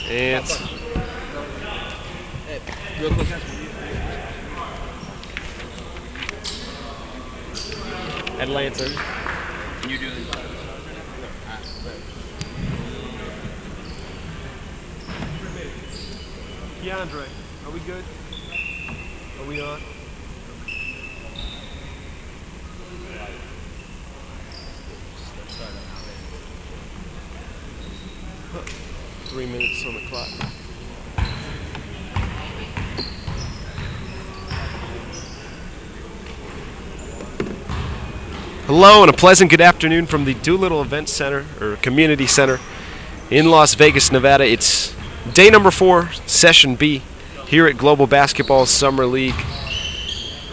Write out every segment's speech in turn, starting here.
And Real quick. Atlanta. You doing? Keandre, are we good? Are we on? Huh. 3 minutes on the clock. Hello and a pleasant good afternoon from the Doolittle Event Center, or Community Center, in Las Vegas, Nevada. It's day number 4, Session B, here at Global Basketball Summer League.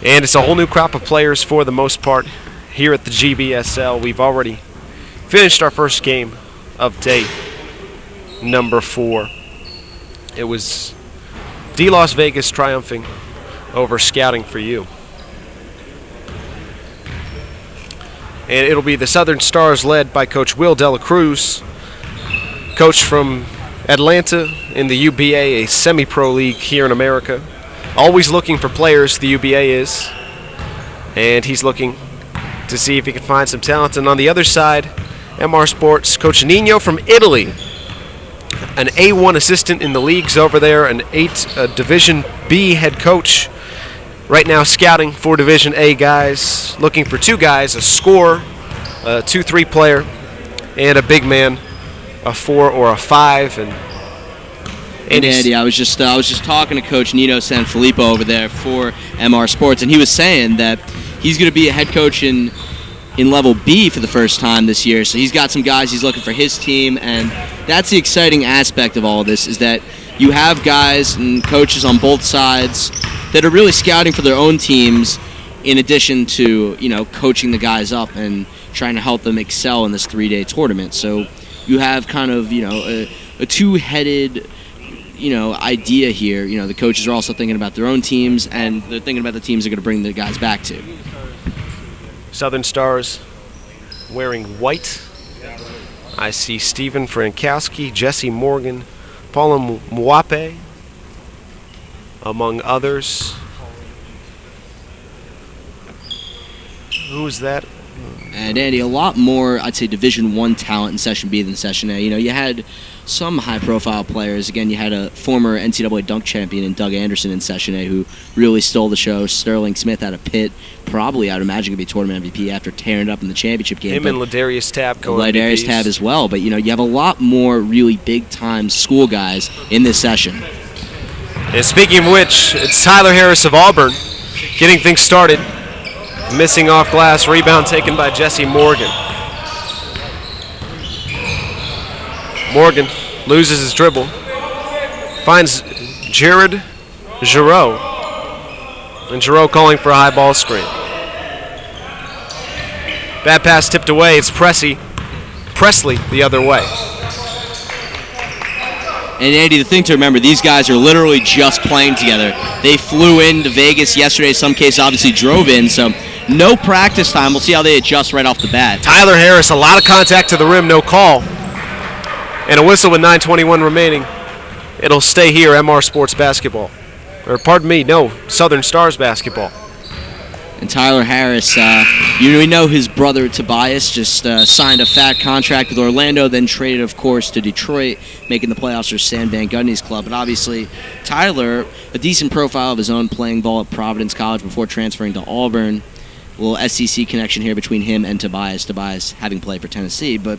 And it's a whole new crop of players for the most part here at the GBSL. We've already finished our first game of day number 4. It was D-Las Vegas triumphing over Scouting for You. And it'll be the Southern Stars led by Coach Will Dela Cruz, coach from Atlanta in the UBA, a semi-pro league here in America. Always looking for players, the UBA is. And he's looking to see if he can find some talent. And on the other side, MR Sports, Coach Nino from Italy, an A1 assistant in the leagues over there, an Division B head coach. Right now scouting for Division A guys, looking for 2 guys, a scorer, a 2-3 player, and a big man, a 4 or a 5. And Andy, I was just talking to Coach Nino Sanfilippo over there for MR Sports, and he was saying that he's going to be a head coach in Level B for the first time this year. So he's got some guys he's looking for his team, and that's the exciting aspect of all of this, is that you have guys and coaches on both sides that are really scouting for their own teams, in addition to, you know, coaching the guys up and trying to help them excel in this 3-day tournament. So you have kind of, you know, a two-headed, you know, idea here. You know, the coaches are also thinking about their own teams, and they're thinking about the teams they're going to bring the guys back to. Southern Stars wearing white. I see Stephen Frankowski, Jesse Morgan, Paula Mwape, among others. Who is that? And Andy, a lot more, I'd say, Division I talent in Session B than Session A. You know, you had some high-profile players. Again, you had a former NCAA dunk champion in Doug Anderson in Session A who really stole the show. Sterling Smith out of Pitt, probably, I'd imagine, could be tournament MVP after tearing it up in the championship game. Him and Ladarius Tab Ladarius Tab as well. But, you know, you have a lot more really big-time school guys in this session. And speaking of which, it's Tyler Harris of Auburn getting things started. Missing off glass, rebound taken by Jesse Morgan. Morgan loses his dribble, finds Jared Giroux, and Giroux calling for a high ball screen. Bad pass tipped away, it's Presley the other way. And Andy, the thing to remember, these guys are literally just playing together. They flew into Vegas yesterday, in some cases obviously drove in, so no practice time. We'll see how they adjust right off the bat. Tyler Harris, a lot of contact to the rim, no call. And a whistle with 9:21 remaining. It'll stay here, MR Sports basketball. Or pardon me, no, Southern Stars basketball. And Tyler Harris, we know his brother Tobias just signed a fat contract with Orlando, then traded, of course, to Detroit, making the playoffs for Stan Van Gundy's club. But obviously, Tyler, a decent profile of his own, playing ball at Providence College before transferring to Auburn. A little SEC connection here between him and Tobias. Tobias having played for Tennessee, but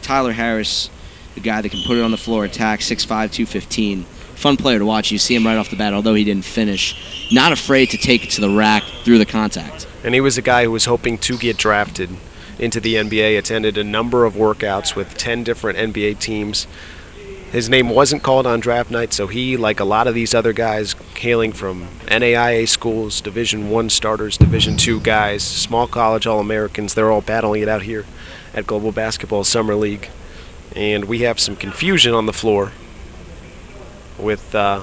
Tyler Harris, the guy that can put it on the floor, attack, 6'5", 215. Fun player to watch. You see him right off the bat, although he didn't finish. Not afraid to take it to the rack through the contact. And he was a guy who was hoping to get drafted into the NBA, attended a number of workouts with 10 different NBA teams. His name wasn't called on draft night, so he, like a lot of these other guys hailing from NAIA schools, Division I starters, Division II guys, small college All-Americans, they're all battling it out here at Global Basketball Summer League. And we have some confusion on the floor with our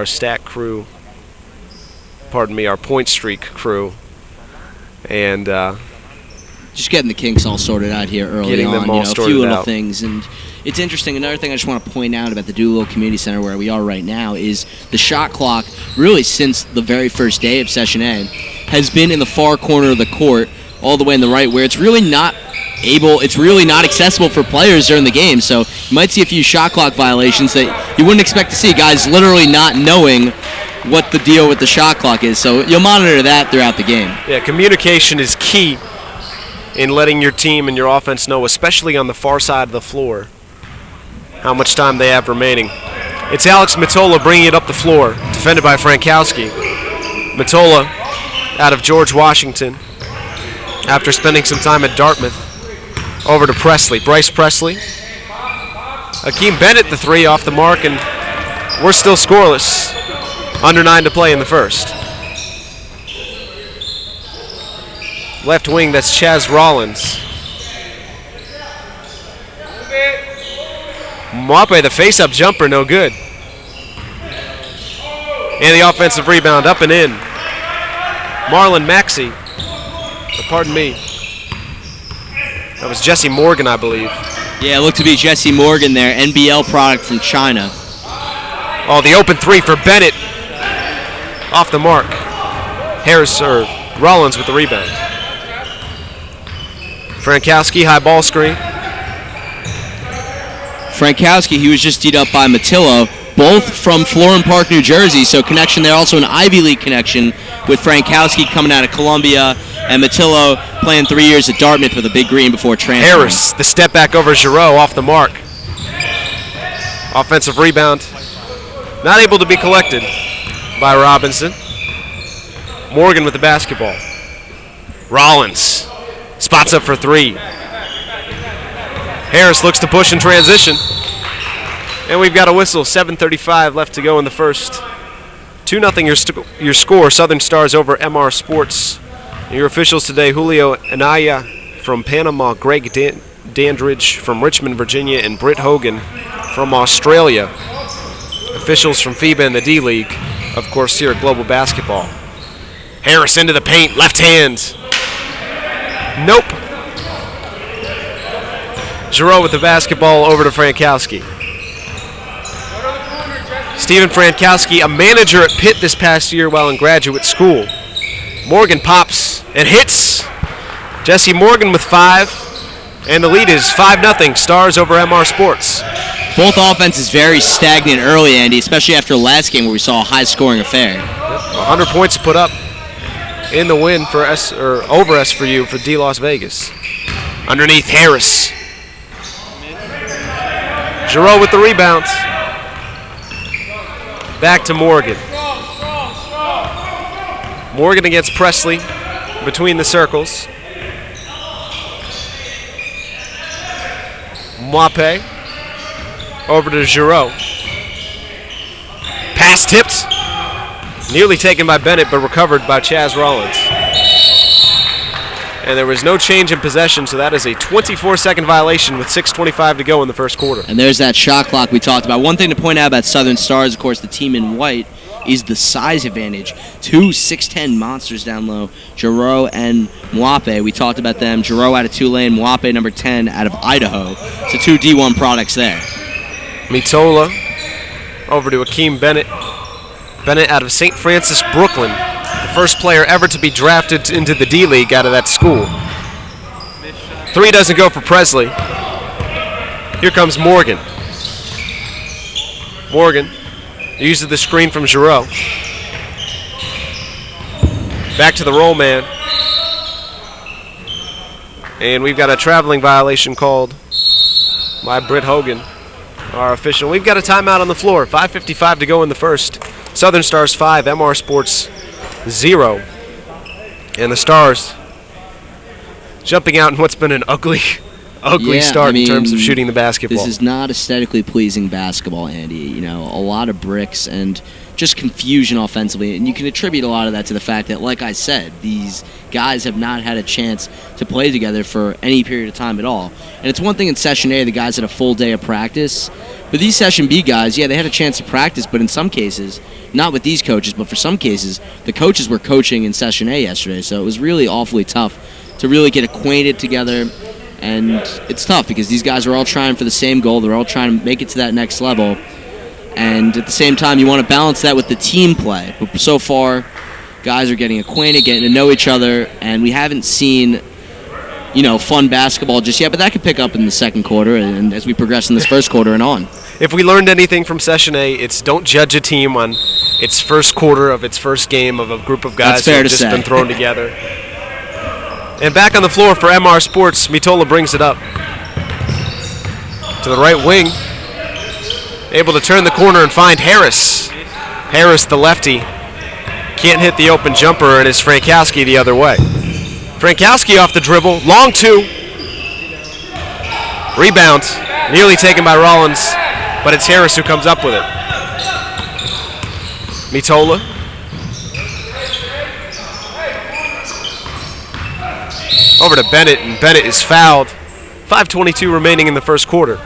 stat crew, our point streak crew, and just getting the kinks all sorted out here early getting on. Them all a sorted few little out. things, and it's interesting. Another thing I just want to point out about the Doolittle Community Center where we are right now is the shot clock, really since the very first day of Session A, has been in the far corner of the court, all the way in the right, where it's really not accessible for players during the game. So you might see a few shot clock violations that you wouldn't expect to see. Guys literally not knowing what the deal with the shot clock is. So you'll monitor that throughout the game. Yeah, communication is key in letting your team and your offense know, especially on the far side of the floor, how much time they have remaining. It's Alex Matola bringing it up the floor, defended by Frankowski. Matola out of George Washington after spending some time at Dartmouth. Over to Presley. Bryce Presley. Akeem Bennett, the three off the mark, and we're still scoreless. Under 9 to play in the first. Left wing, that's Chaz Rollins. Mwape, the face-up jumper, no good. And the offensive rebound, up and in. Marlon Maxey. Pardon me. That was Jesse Morgan, I believe. Yeah, it looked to be Jesse Morgan there, NBL product from China. Oh, the open three for Bennett. Off the mark. Rollins with the rebound. Frankowski, high ball screen. Frankowski, he was just teed up by Matillo, both from Florham Park, New Jersey, so connection there, also an Ivy League connection with Frankowski coming out of Columbia, and Matillo playing 3 years at Dartmouth with a big green before transferring. Harris, the step back over Giroux, off the mark. Offensive rebound. Not able to be collected by Robinson. Morgan with the basketball. Rollins spots up for three. Harris looks to push in transition. And we've got a whistle. 7:35 left to go in the first. 2-0 your score. Southern Stars over MR Sports. And your officials today, Julio Anaya from Panama, Greg Dandridge from Richmond, Virginia, and Britt Hogan from Australia. Officials from FIBA and the D-League, of course, here at Global Basketball. Harris into the paint, left hand. Nope. Giroux with the basketball over to Frankowski. Stephen Frankowski, a manager at Pitt this past year while in graduate school. Morgan pops and hits. Jesse Morgan with 5. And the lead is 5-0, Stars over MR Sports. Both offenses very stagnant early, Andy, especially after last game where we saw a high-scoring affair. 100 points put up in the win for over SVU for D Las Vegas. Underneath, Harris. Giroux with the rebound. Back to Morgan. Morgan against Presley between the circles. Mwape over to Giroux. Pass tipped. Nearly taken by Bennett, but recovered by Chaz Rollins. And there was no change in possession, so that is a 24-second violation with 6:25 to go in the first quarter. And there's that shot clock we talked about. One thing to point out about Southern Stars, of course, the team in white, is the size advantage. 2 6'10" monsters down low, Giroux and Mwape. We talked about them. Giroux out of Tulane, Mwape number 10 out of Idaho. So 2 D1 products there. Mitola over to Akeem Bennett. Bennett out of St. Francis, Brooklyn. The first player ever to be drafted into the D-League out of that school. 3 doesn't go for Presley. Here comes Morgan. Morgan uses the screen from Giroux. Back to the roll man. And we've got a traveling violation called by Britt Hogan, our official. We've got a timeout on the floor. 5:55 to go in the first. Southern Stars 5, MR Sports 0. And the Stars jumping out in what's been an ugly start in terms of shooting the basketball. This is not aesthetically pleasing basketball, Andy. You know, a lot of bricks and just confusion offensively. And you can attribute a lot of that to the fact that, like I said, these guys have not had a chance to play together for any period of time at all. And it's one thing in Session A, the guys had a full day of practice. But these Session B guys, yeah, they had a chance to practice, but in some cases, not with these coaches, but for some cases, the coaches were coaching in Session A yesterday. So it was really awfully tough to really get acquainted together, And it's tough because these guys are all trying for the same goal. They're all trying to make it to that next level. And at the same time, you want to balance that with the team play. But so far, guys are getting acquainted, getting to know each other, and we haven't seen, fun basketball just yet. But that could pick up in the second quarter and as we progress in this first quarter and on. If we learned anything from Session A, it's don't judge a team on its first quarter of its first game of a group of guys who have just been thrown together. And back on the floor for MR Sports, Mitola brings it up to the right wing. Able to turn the corner and find Harris. Harris, the lefty, can't hit the open jumper, and it's Frankowski the other way. Frankowski off the dribble, long two. Rebound, nearly taken by Rollins, but it's Harris who comes up with it. Mitola. Over to Bennett, and Bennett is fouled. 5:22 remaining in the first quarter.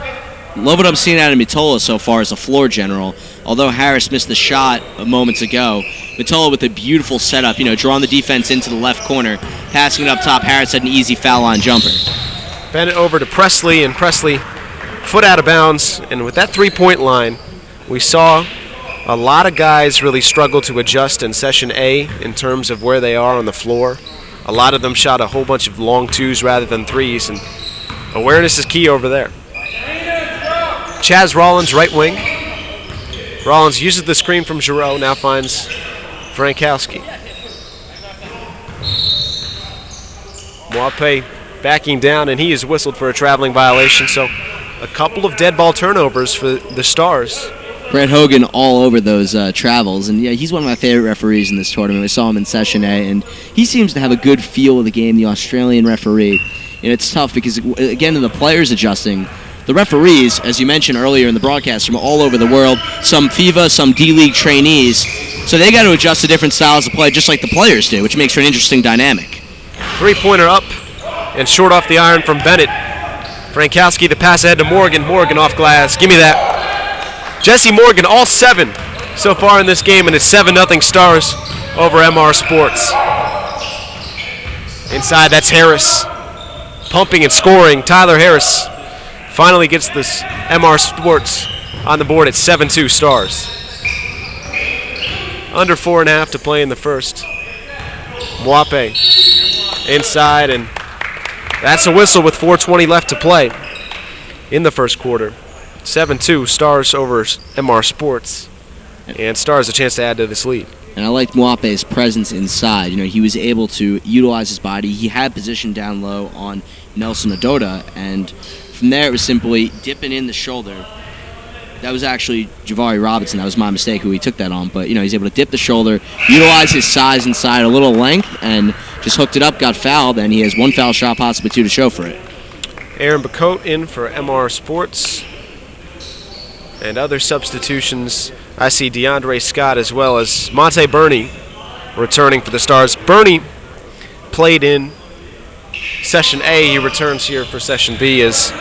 Love what I'm seeing out of Mitola so far as a floor general. Although Harris missed the shot moments ago, Mitola with a beautiful setup, drawing the defense into the left corner, passing it up top. Harris had an easy foul line jumper. Bennett over to Presley, and Presley foot out of bounds. And with that three-point line, we saw a lot of guys really struggle to adjust in Session A in terms of where they are on the floor. A lot of them shot a whole bunch of long twos rather than threes, and awareness is key over there. Chaz Rollins, right wing. Rollins uses the screen from Giroux, now finds Frankowski. Mwape backing down, and he is whistled for a traveling violation, so a couple of dead ball turnovers for the Stars. Brett Hogan all over those travels, and yeah, he's one of my favorite referees in this tournament. We saw him in Session A, and he seems to have a good feel of the game, the Australian referee. And it's tough because, again, in the players adjusting, the referees, as you mentioned earlier in the broadcast, from all over the world, some FIVA, some D-League trainees, so they got to adjust to different styles of play just like the players do, which makes for an interesting dynamic. Three-pointer up and short off the iron from Bennett. Frankowski, the pass ahead to Morgan. Morgan off glass. Give me that. Jesse Morgan, all 7 so far in this game, and it's 7-0 Stars over MR Sports. Inside, that's Harris. Pumping and scoring. Tyler Harris finally gets this MR Sports on the board at 7-2 Stars. Under 4.5 to play in the first. Mwape inside, and that's a whistle with 4:20 left to play in the first quarter. 7-2 Stars over MR Sports, and Stars a chance to add to this lead. And I liked Mwape's presence inside. He was able to utilize his body. He had position down low on Nelson Adota, and from there it was simply dipping in the shoulder. That was actually Javari Robinson. That was my mistake who he took that on. But, he's able to dip the shoulder, utilize his size inside, a little length, and just hooked it up, got fouled, and he has 1 foul shot, possibly 2 to show for it. Aaron Bacote in for MR Sports. And other substitutions, I see DeAndre Scott as well as Monte Burney returning for the Stars. Burney played in Session A. He returns here for Session B as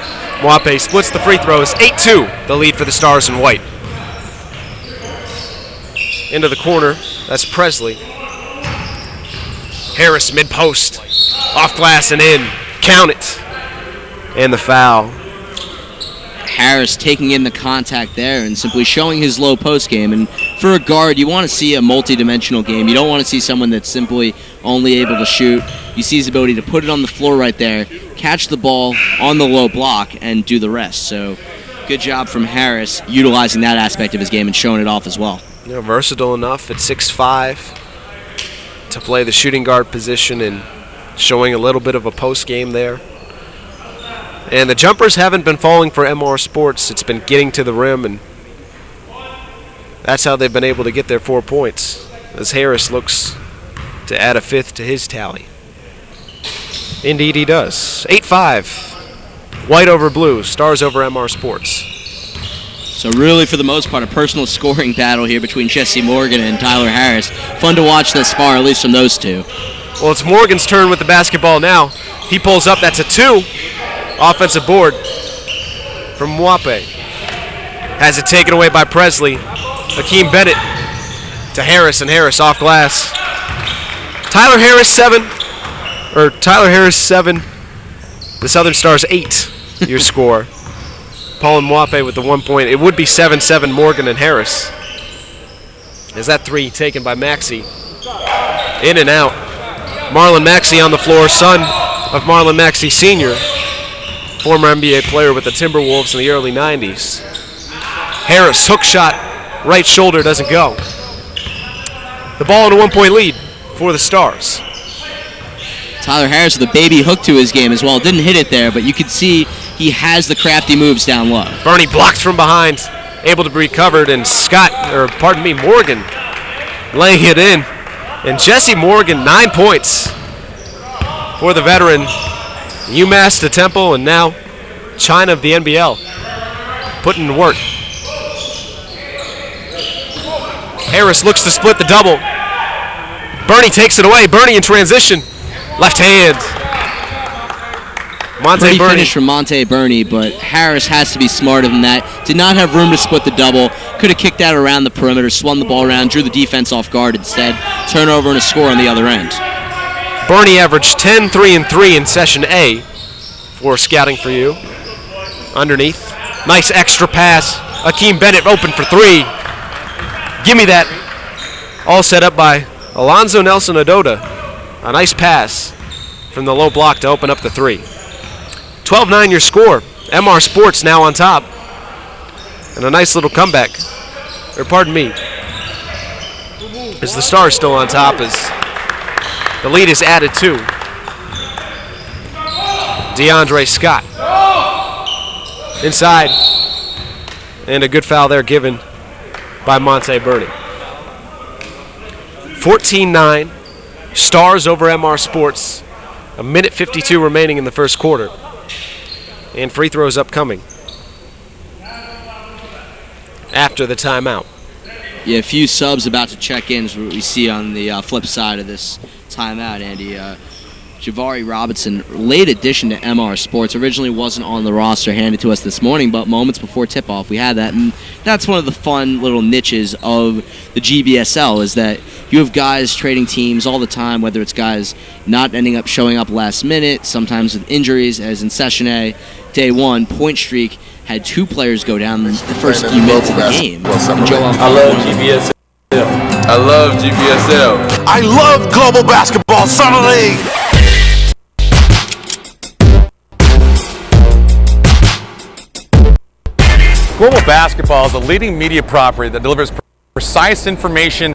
Mwape splits the free throws. 8-2, the lead for the Stars in white. Into the corner, that's Presley. Harris mid-post, off glass and in. Count it. And the foul. Harris taking in the contact there and simply showing his low post game. And for a guard, you want to see a multi-dimensional game. You don't want to see someone that's simply only able to shoot. You see his ability to put it on the floor right there, catch the ball on the low block, and do the rest. So good job from Harris utilizing that aspect of his game and showing it off as well. Versatile enough at 6'5" to play the shooting guard position and showing a little bit of a post game there. And the jumpers haven't been falling for MR Sports. It's been getting to the rim, and that's how they've been able to get their 4 points, as Harris looks to add a 5th to his tally. Indeed he does. 8-5. White over blue. Stars over MR Sports. So really, for the most part, a personal scoring battle here between Jesse Morgan and Tyler Harris. Fun to watch thus far, at least from those two. Well, it's Morgan's turn with the basketball now. He pulls up. That's a 2. Offensive board from Mwape. Has it taken away by Presley. Hakeem Bennett to Harris, and Harris off glass. Tyler Harris 7. The Southern Stars 8, your score. Paul Mwape with the 1 point. It would be 7-7 Morgan and Harris. Is that 3 taken by Maxey? In and out. Marlon Maxey on the floor, son of Marlon Maxey Sr., former NBA player with the Timberwolves in the early 90s. Harris, hook shot, right shoulder, doesn't go. The ball in a 1 point lead for the Stars. Tyler Harris with a baby hook to his game as well. Didn't hit it there, but you could see he has the crafty moves down low. Bernie blocked from behind, able to be recovered, and Morgan laying it in. And Jesse Morgan, 9 points for the veteran. UMass to Temple, and now China of the NBL putting in work. Harris looks to split the double. Bernie takes it away. Bernie in transition. Left hand. Pretty finish from Monte Bernie, but Harris has to be smarter than that. Did not have room to split the double. Could have kicked out around the perimeter, swung the ball around, drew the defense off guard instead. Turnover and a score on the other end. Bernie averaged 10, 3, and 3 in session A for Scouting for You. Underneath. Nice extra pass. Akeem Bennett open for 3. Give me that. All set up by Alonzo Nelson Ododa. A nice pass from the low block to open up the 3. 12-9 your score. MR Sports now on top. And a nice little comeback. Or pardon me. As the Stars still on top as the lead is added to DeAndre Scott. Inside. And a good foul there given by Monte Bernie. 14-9. Stars over MR Sports. A minute 52 remaining in the first quarter. And free throws upcoming after the timeout. Yeah, a few subs about to check in is what we see on the flip side of this timeout, Andy. Javari Robinson, late addition to MR Sports, originally wasn't on the roster, handed to us this morning, but moments before tip-off we had that, and that's one of the fun little niches of the GBSL, is that you have guys trading teams all the time, whether it's guys not ending up showing up last minute, sometimes with injuries, as in Session A, Day 1, Point Streak had 2 players go down the first few minutes of the game. I love GBSL. I love GBSL. I love Global Basketball Summer League. Global Basketball is a leading media property that delivers precise information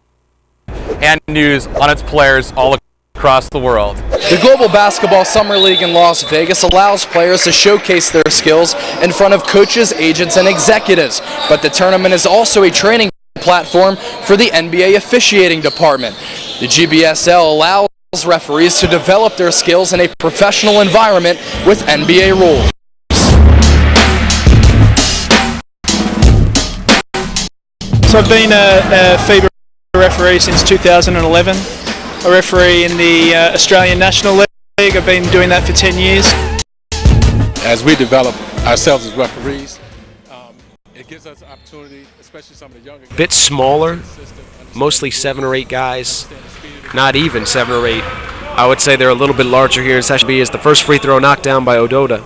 and news on its players all across the world. The Global Basketball Summer League in Las Vegas allows players to showcase their skills in front of coaches, agents, and executives. But the tournament is also a training platform for the NBA officiating department. The GBSL allows referees to develop their skills in a professional environment with NBA rules. So I've been a FIBA referee since 2011, a referee in the Australian National League. I've been doing that for 10 years. As we develop ourselves as referees, it gives us opportunity, especially some of the younger guys. Bit smaller, mostly 7 or 8 guys, not even 7 or 8. I would say they're a little bit larger here in Session B as the first free throw knocked down by Ododa.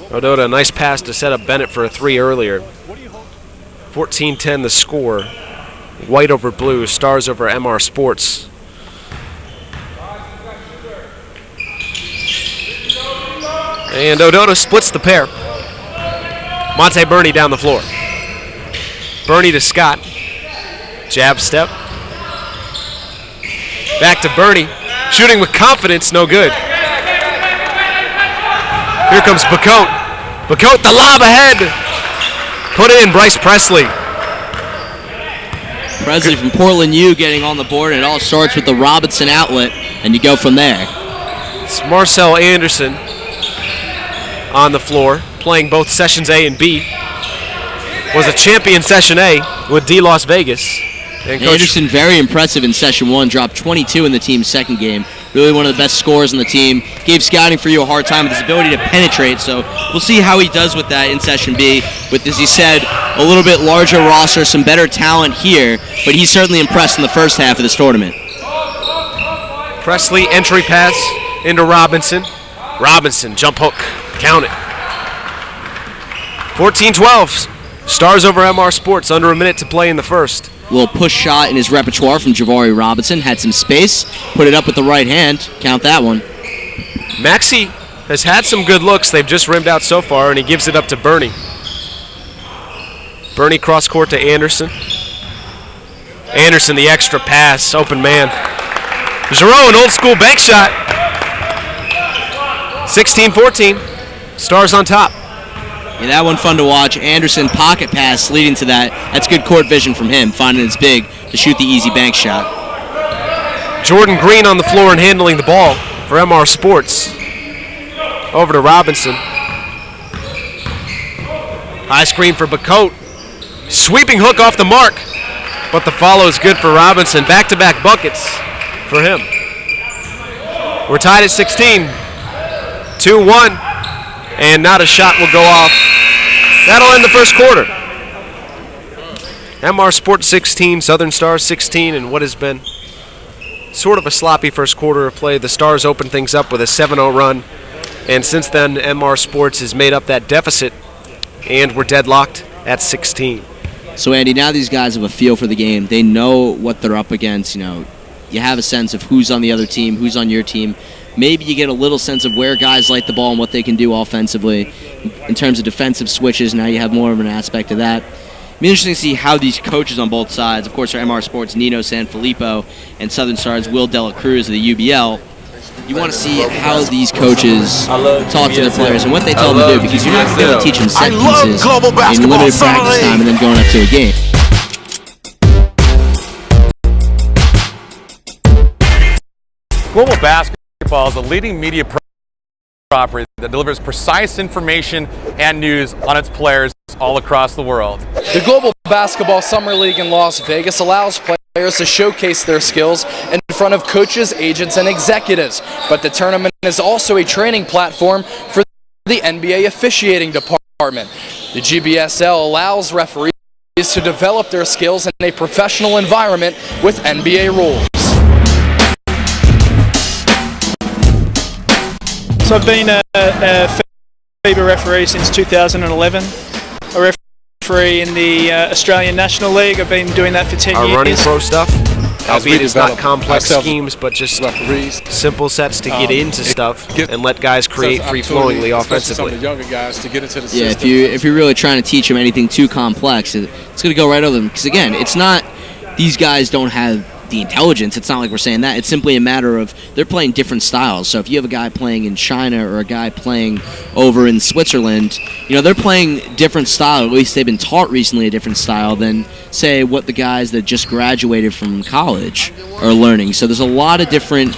Ododa, a nice pass to set up Bennett for a 3 earlier. 14-10 the score. White over blue, Stars over MR Sports. And Ododa splits the pair. Monte Bernie down the floor. Bernie to Scott. Jab step. Back to Bernie. Shooting with confidence, no good. Here comes Bacote. Bacote, the lob ahead. Put in Bryce Presley. Presley from Portland U getting on the board, and it all starts with the Robinson outlet, and you go from there. It's Marcel Anderson on the floor, playing both Sessions A and B. Was a champion Session A with D Las Vegas. And Anderson, very impressive in Session 1, dropped 22 in the team's second game. Really one of the best scorers on the team. Gave Scouting for You a hard time with his ability to penetrate, so we'll see how he does with that in Session B. With, as he said, a little bit larger roster, some better talent here, but he's certainly impressed in the first half of this tournament. Presley, entry pass into Robinson. Robinson, jump hook, count it. 14-12. Stars over MR Sports, under a minute to play in the first. Little push shot in his repertoire from Javari Robinson. Had some space, put it up with the right hand. Count that one. Maxey has had some good looks. They've just rimmed out so far, and he gives it up to Bernie. Bernie cross court to Anderson. Anderson, the extra pass, open man. Giroux, an old school bank shot. 16-14. Stars on top. Yeah, that one fun to watch. Anderson pocket pass leading to that. That's good court vision from him, finding it's big to shoot the easy bank shot. Jordan Green on the floor and handling the ball for MR Sports. Over to Robinson. High screen for Bacote. Sweeping hook off the mark, but the follow is good for Robinson. Back-to-back buckets for him. We're tied at 16. 2-1. And not a shot will go off. That'll end the first quarter. MR Sports 16, Southern Stars 16, and what has been sort of a sloppy first quarter of play. The Stars open things up with a 7-0 run, and since then MR Sports has made up that deficit, and we're deadlocked at 16. So Andy, now these guys have a feel for the game. They know what they're up against. You know, you have a sense of who's on the other team, who's on your team. Maybe you get a little sense of where guys like the ball and what they can do offensively. In terms of defensive switches, now you have more of an aspect of that. It'll be interesting to see how these coaches on both sides, of course, for MR Sports, Nino Sanfilippo, and Southern Stars, Will Dela Cruz of the UBL, you want to see how these coaches talk to their players and what they tell them to do, because you're not going to be able to teach them set pieces in limited practice time and then going up to a game. Global Basketball is a leading media property that delivers precise information and news on its players all across the world. The Global Basketball Summer League in Las Vegas allows players to showcase their skills in front of coaches, agents, and executives. But the tournament is also a training platform for the NBA officiating department. The GBSL allows referees to develop their skills in a professional environment with NBA rules. So I've been a FIBA referee since 2011. A referee in the Australian National League. I've been doing that for 10 years. Running pro stuff, albeit it's not complex ourselves schemes, but just referees, simple sets to get into stuff and let guys create free-flowingly offensively. Some of the younger guys to get into the system. Yeah, if you're really trying to teach them anything too complex, it's going to go right over them. Because again, it's not these guys don't have the intelligence. It's not like we're saying that. It's simply a matter of they're playing different styles. So if you have a guy playing in China or a guy playing over in Switzerland, you know, they're playing different style. At least they've been taught recently a different style than, say, what the guys that just graduated from college are learning. So there's a lot of different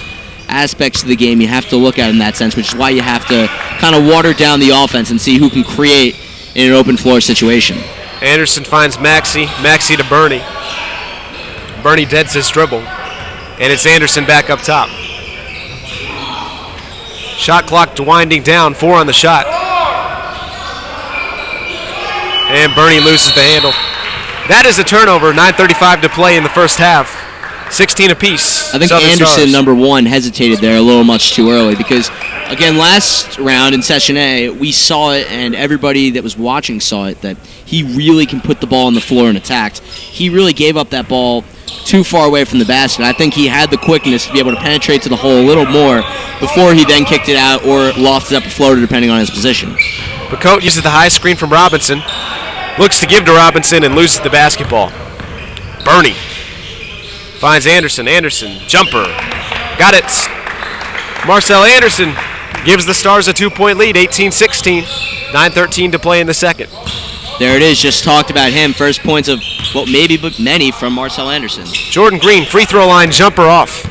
aspects of the game you have to look at in that sense, which is why you have to kind of water down the offense and see who can create in an open floor situation. Anderson finds Maxey. Maxey to Bernie. Bernie deads his dribble, and it's Anderson back up top. Shot clock winding down, 4 on the shot. And Bernie loses the handle. That is a turnover, 9:35 to play in the first half. 16 apiece. I think Southern Anderson, Stars. number one, hesitated there a little much too early because, again, last round in Session A, we saw it, and everybody that was watching saw it, that he really can put the ball on the floor and attack. He really gave up that ball too far away from the basket. I think he had the quickness to be able to penetrate to the hole a little more before he then kicked it out or lofted up a floater, depending on his position. Bacote uses the high screen from Robinson. Looks to give to Robinson and loses the basketball. Bernie finds Anderson. Anderson, jumper. Got it. Marcel Anderson gives the Stars a 2-point lead, 18-16. 9:13 to play in the second. There it is, just talked about him. First points of, well, maybe but many from Marcel Anderson. Jordan Green, free throw line, jumper off.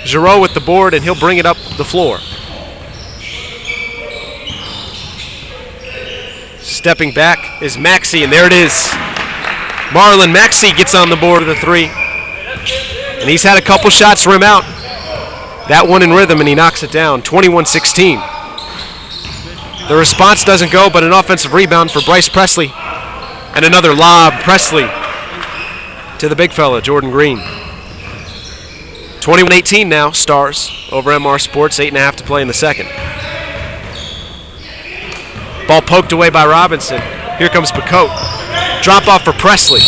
Giroux with the board, and he'll bring it up the floor. Stepping back is Maxey, and there it is. Marlon Maxey gets on the board with a 3. And he's had a couple shots rim out. That one in rhythm, and he knocks it down, 21-16. The response doesn't go, but an offensive rebound for Bryce Presley. And another lob, Presley, to the big fella, Jordan Green. 21-18 now, Stars over MR Sports, 8.5 to play in the second. Ball poked away by Robinson. Here comes Bacote. Drop off for Presley.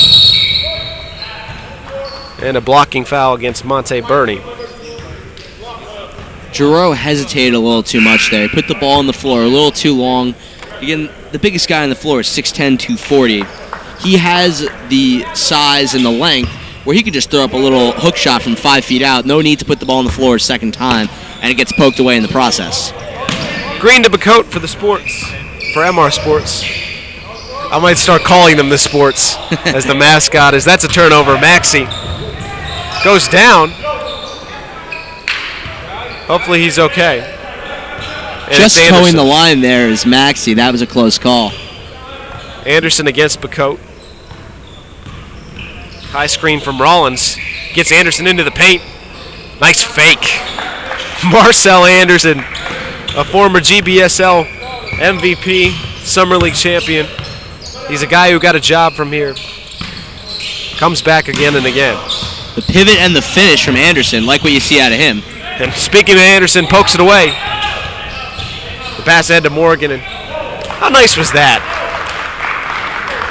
And a blocking foul against Monte Burney. Giroux hesitated a little too much there. He put the ball on the floor a little too long. Again, the biggest guy on the floor is 6'10", 240. He has the size and the length where he could just throw up a little hook shot from 5 feet out. No need to put the ball on the floor a second time, and it gets poked away in the process. Green to Bacote for the Sports, for MR Sports. I might start calling them the Sports as the mascot, as that's a turnover. Maxey goes down. Hopefully he's okay. And just towing the line there is Maxey. That was a close call. Anderson against Bacote. High screen from Rollins. Gets Anderson into the paint. Nice fake. Marcel Anderson, a former GBSL MVP, Summer League champion. He's a guy who got a job from here. Comes back again and again. The pivot and the finish from Anderson, like what you see out of him. And speaking of Anderson, pokes it away. The pass ahead to Morgan, and how nice was that?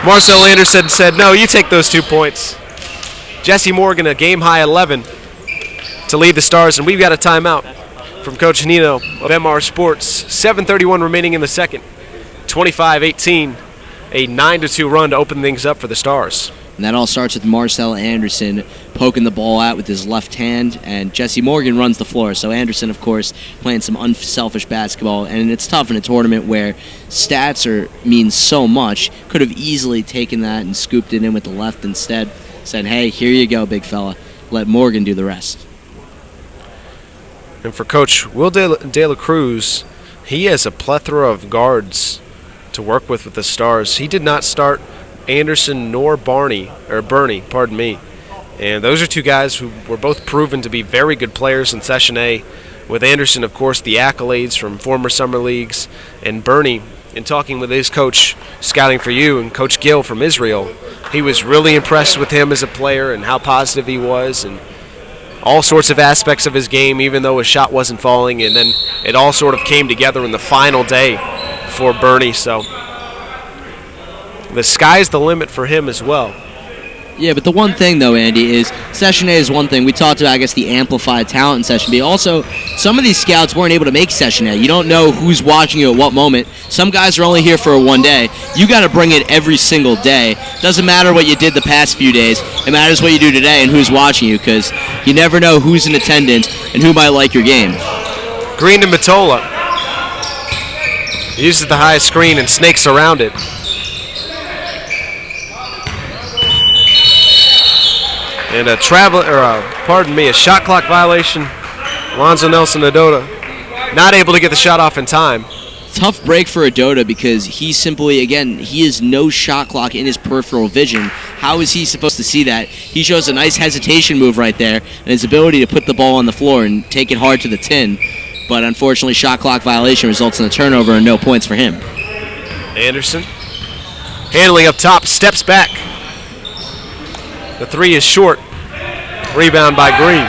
Marcel Anderson said, no, you take those 2 points. Jesse Morgan, a game-high 11 to lead the Stars, and we've got a timeout from Coach Nino of MR Sports. 7:31 remaining in the second. 25-18, a 9-2 run to open things up for the Stars. And that all starts with Marcel Anderson poking the ball out with his left hand, and Jesse Morgan runs the floor. So Anderson, of course, playing some unselfish basketball, and it's tough in a tournament where stats mean so much. Could have easily taken that and scooped it in with the left instead. Said, hey, here you go, big fella. Let Morgan do the rest. And for Coach Will De La Cruz, he has a plethora of guards to work with the Stars. He did not start Anderson nor Burney, pardon me. And those are two guys who were both proven to be very good players in Session A. With Anderson, of course, the accolades from former summer leagues, and Burney, in talking with his coach, Scouting for You, and Coach Gill from Israel, he was really impressed with him as a player and how positive he was, and all sorts of aspects of his game, even though his shot wasn't falling. And then it all sort of came together in the final day for Burney. So the sky's the limit for him as well. Yeah, but the one thing, though, Andy, is Session A is one thing. We talked about, I guess, the amplified talent in Session B. Also, some of these scouts weren't able to make Session A. You don't know who's watching you at what moment. Some guys are only here for one day. You got to bring it every single day. Doesn't matter what you did the past few days. It matters what you do today and who's watching you, because you never know who's in attendance and who might like your game. Green to Matola. Uses the high screen and snakes around it. And a shot clock violation. Alonzo Nelson Adota not able to get the shot off in time. Tough break for Adota because he simply, again, he has no shot clock in his peripheral vision. How is he supposed to see that? He shows a nice hesitation move right there and his ability to put the ball on the floor and take it hard to the tin. But unfortunately, shot clock violation results in a turnover and no points for him. Anderson handling up top, steps back. The three is short. Rebound by Green.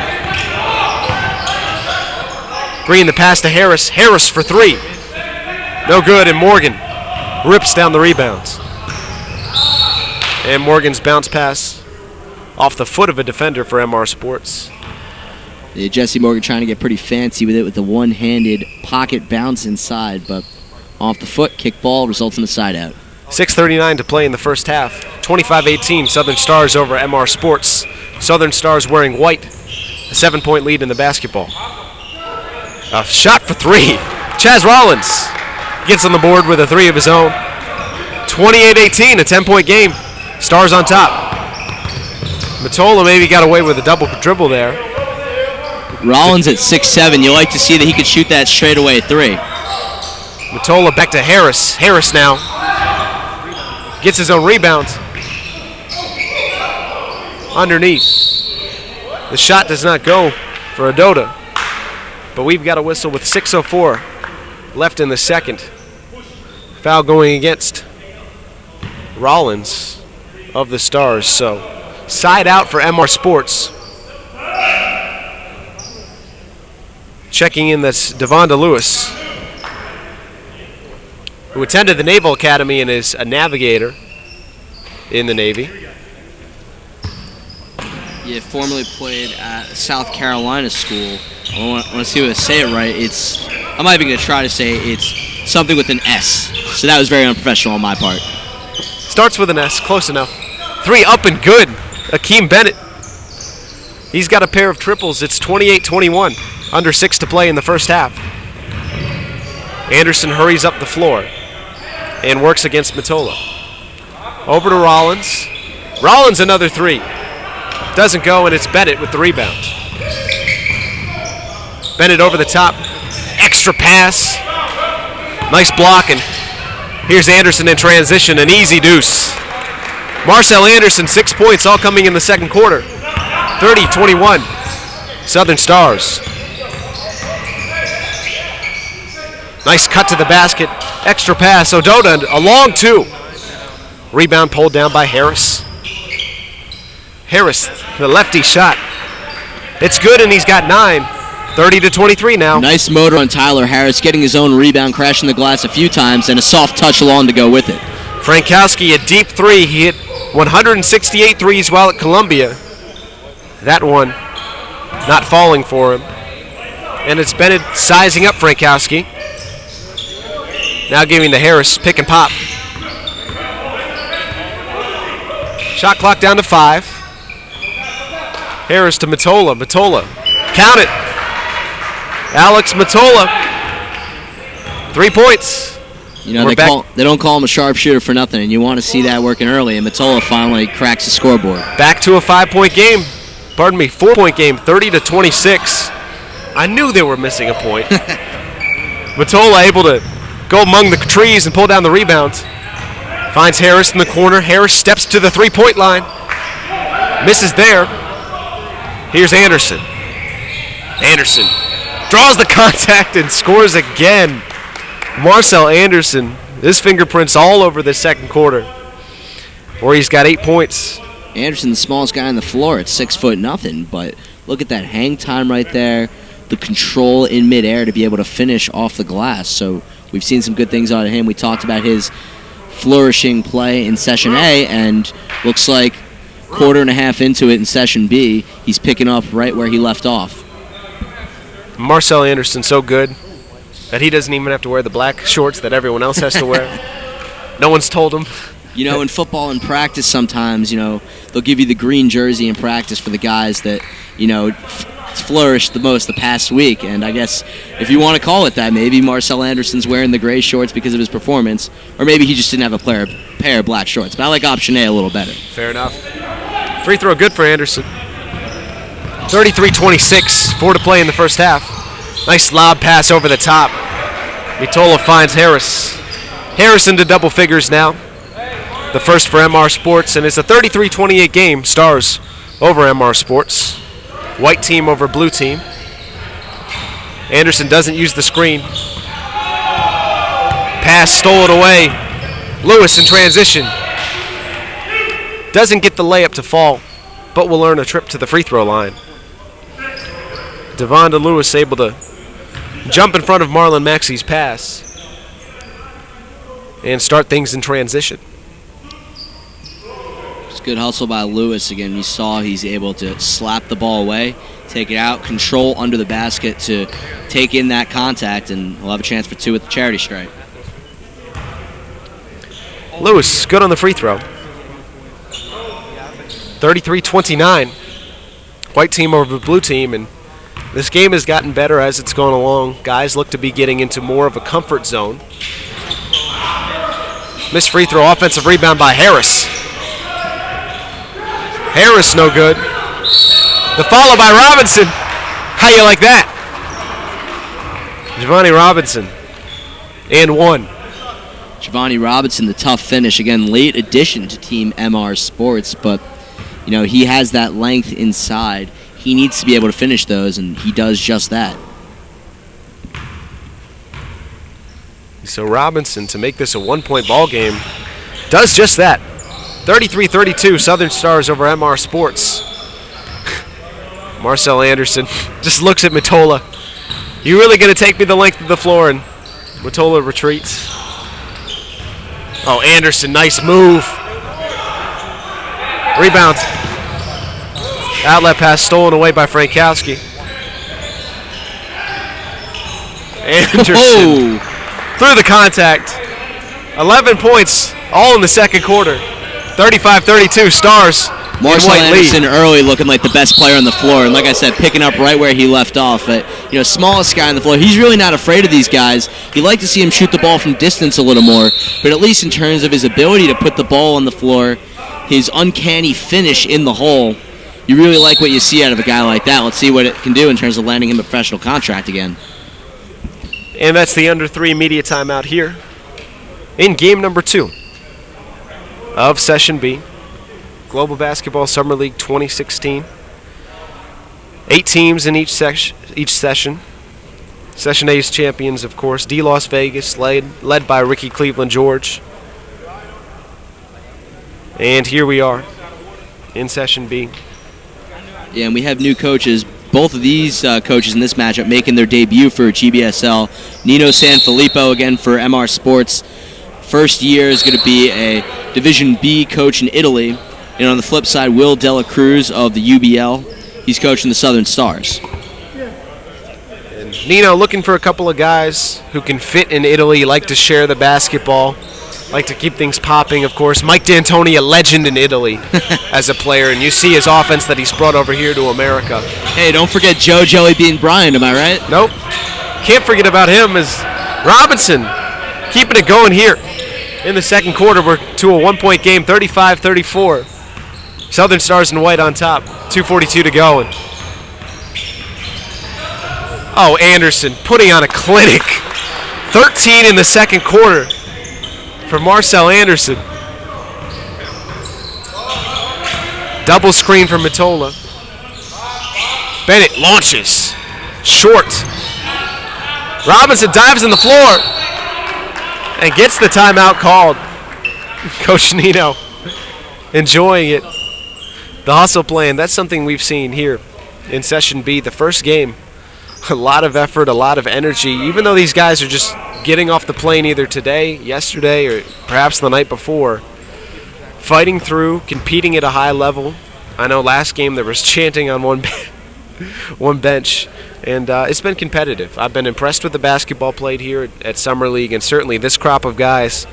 Green, the pass to Harris. Harris for three. No good, and Morgan rips down the rebounds. And Morgan's bounce pass off the foot of a defender for MR Sports. Yeah, Jesse Morgan trying to get pretty fancy with it with the one-handed pocket bounce inside, but off the foot, kick ball results in a side out. 6:39 to play in the first half. 25-18, Southern Stars over MR Sports. Southern Stars wearing white. A 7-point lead in the basketball. A shot for three. Chaz Rollins gets on the board with a three of his own. 28-18, a 10-point game. Stars on top. Matola maybe got away with a double dribble there. Rollins at 6'7". You like to see that he could shoot that straightaway three. Matola back to Harris. Harris now gets his own rebound. Underneath. The shot does not go for Adota. But we've got a whistle with 6:04 left in the second. Foul going against Rollins of the Stars. So side out for MR Sports. Checking in, that's Devonda Lewis, who attended the Naval Academy and is a navigator in the Navy. Yeah, formerly played at South Carolina School. I want to see if I say it right. I'm not even going to try to say it. It's something with an S. So that was very unprofessional on my part. Starts with an S, close enough. 3 up and good. Akeem Bennett. He's got a pair of triples. It's 28-21. Under 6 to play in the first half. Anderson hurries up the floor and works against Matola. Over to Rollins. Rollins another 3. Doesn't go, and it's Bennett with the rebound. Bennett over the top. Extra pass. Nice block, and here's Anderson in transition. An easy deuce. Marcel Anderson, 6 points, all coming in the second quarter. 30-21. Southern Stars. Nice cut to the basket. Extra pass. Odota, a long 2. Rebound pulled down by Harris. Harris, the lefty shot. It's good, and he's got 9. 30-23 now. Nice motor on Tyler Harris, getting his own rebound, crashing the glass a few times, and a soft touch along to go with it. Frankowski, a deep 3. He hit 168 threes while at Columbia. That one not falling for him. And it's Bennett sizing up Frankowski. Now giving to Harris, pick and pop. Shot clock down to 5. Harris to Matola. Matola, count it. Alex Matola, 3 points. You know, they don't call him a sharpshooter for nothing, and you want to see that working early, and Matola finally cracks the scoreboard. Back to a 5-point game. Pardon me, 4-point game, 30-26. I knew they were missing a point. Matola able to go among the trees and pull down the rebound. Finds Harris in the corner. Harris steps to the 3-point line. Misses there. Here's Anderson. Anderson draws the contact and scores again. Marcel Anderson, his fingerprints all over the second quarter, where he's got 8 points. Anderson, the smallest guy on the floor at 6'0", but look at that hang time right there, the control in midair to be able to finish off the glass. So we've seen some good things out of him. We talked about his flourishing play in Session A, and looks like quarter and a half into it in Session B, he's picking up right where he left off. Marcel Anderson so good that he doesn't even have to wear the black shorts that everyone else has to wear. No one's told him. You know, in football and practice sometimes, you know, they'll give you the green jersey in practice for the guys that, you know, flourished the most the past week. And I guess if you want to call it that, maybe Marcel Anderson's wearing the gray shorts because of his performance, or maybe he just didn't have a pair of black shorts. But I like option A a little better. Fair enough. Free throw good for Anderson. 33-26, 4 to play in the first half. Nice lob pass over the top. Matola finds Harris. Harris into double figures now. The first for MR Sports, and it's a 33-28 game. Stars over MR Sports. White team over blue team. Anderson doesn't use the screen. Pass, stole it away. Lewis in transition. Doesn't get the layup to fall, but will earn a trip to the free throw line. Devonda Lewis able to jump in front of Marlon Maxey's pass and start things in transition. It's good hustle by Lewis. Again, you saw he's able to slap the ball away, take it out, control under the basket to take in that contact, and we'll have a chance for 2 with the charity stripe. Lewis, good on the free throw. 33-29. White team over blue team, and this game has gotten better as it's gone along. Guys look to be getting into more of a comfort zone. Missed free throw, offensive rebound by Harris. Harris no good. The follow by Robinson. How you like that? Giovanni Robinson. And 1. Giovanni Robinson, the tough finish. Again, late addition to Team MR Sports, but you know, he has that length inside. He needs to be able to finish those, and he does just that. So Robinson, to make this a 1-point ball game, does just that. 33-32, Southern Stars over MR Sports. Marcel Anderson just looks at Matola. You really going to take me the length of the floor? And Mottola retreats. Oh, Anderson, nice move. Rebound. Outlet pass stolen away by Frankowski. Anderson through the contact. 11 points, all in the second quarter. 35-32, Stars. Marcel Anderson early looking like the best player on the floor, and like I said, picking up right where he left off. But, smallest guy on the floor. He's really not afraid of these guys. You like to see him shoot the ball from distance a little more, but at least in terms of his ability to put the ball on the floor, his uncanny finish in the hole, you really like what you see out of a guy like that. Let's see what it can do in terms of landing him a professional contract again. And that's the under 3 media timeout here in game number 2 of Session B. Global Basketball Summer League 2016. 8 teams in each session. Session A's champions, of course, D Las Vegas, led by Ricky Cleveland George. And here we are in Session B. Yeah, and we have new coaches. Both of these coaches in this matchup making their debut for GBSL. Nino Sanfilippo again for MR Sports. First year is going to be a Division B coach in Italy. And on the flip side, Will Dela Cruz of the UBL. He's coaching the Southern Stars. And Nino looking for a couple of guys who can fit in Italy, like to share the basketball, like to keep things popping, of course. Mike D'Antoni, a legend in Italy as a player, and you see his offense that he's brought over here to America. Hey, don't forget Joe Joey Bean Bryant, am I right? Nope. Can't forget about him as Robinson keeping it going here. In the second quarter, we're to a one-point game, 35-34. Southern Stars in white on top, 2:42 to go. And Anderson putting on a clinic. 13 in the second quarter for Marcel Anderson. Double screen from Mottola. Bennett launches. Short. Robinson dives in the floor and gets the timeout called. Coach Nino enjoying it. The hustle plan, that's something we've seen here in Session B. The first game, a lot of effort, a lot of energy. Even though these guys are just getting off the plane either today, yesterday, or perhaps the night before, fighting through, competing at a high level. I know last game there was chanting on one bench, and it's been competitive. I've been impressed with the basketball played here at Summer League, and certainly this crop of guys,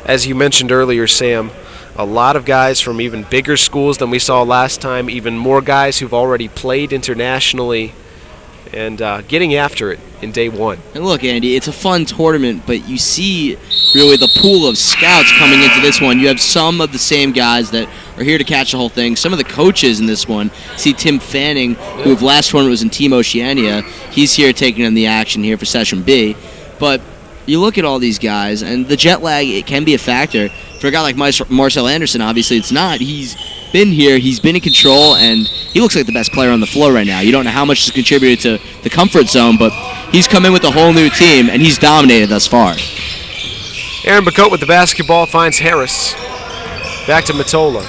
as you mentioned earlier, Sam, a lot of guys from even bigger schools than we saw last time, even more guys who've already played internationally, and getting after it in day one. And look, Andy, it's a fun tournament, but you see really the pool of scouts coming into this one. You have some of the same guys that are here to catch the whole thing. Some of the coaches in this one. See Tim Fanning, who last tournament was in Team Oceania. He's here taking in the action here for Session B. But you look at all these guys, and the jet lag, it can be a factor. For a guy like Marcel Anderson, obviously it's not. He's been here, he's been in control, and he looks like the best player on the floor right now. You don't know how much has contributed to the comfort zone, but he's come in with a whole new team, and he's dominated thus far. Aaron Bacote with the basketball finds Harris. Back to Mottola.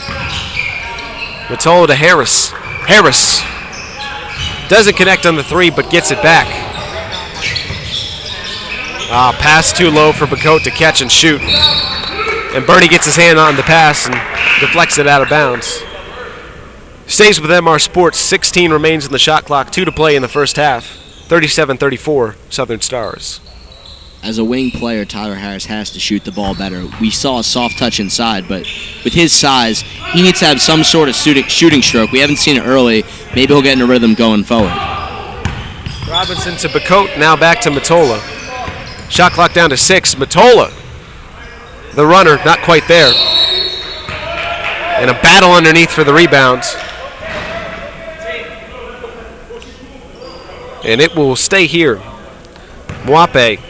Mottola to Harris. Harris doesn't connect on the three, but gets it back. Pass too low for Bacote to catch and shoot. And Bernie gets his hand on the pass and deflects it out of bounds. Stays with MR Sports. 16 remains in the shot clock. 2 to play in the first half. 37-34, Southern Stars. As a wing player, Tyler Harris has to shoot the ball better. We saw a soft touch inside, but with his size, he needs to have some sort of shooting stroke. We haven't seen it early. Maybe he'll get in a rhythm going forward. Robinson to Bacote, now back to Mottola. Shot clock down to 6. Mottola, the runner, not quite there. And a battle underneath for the rebound. And it will stay here. Mwape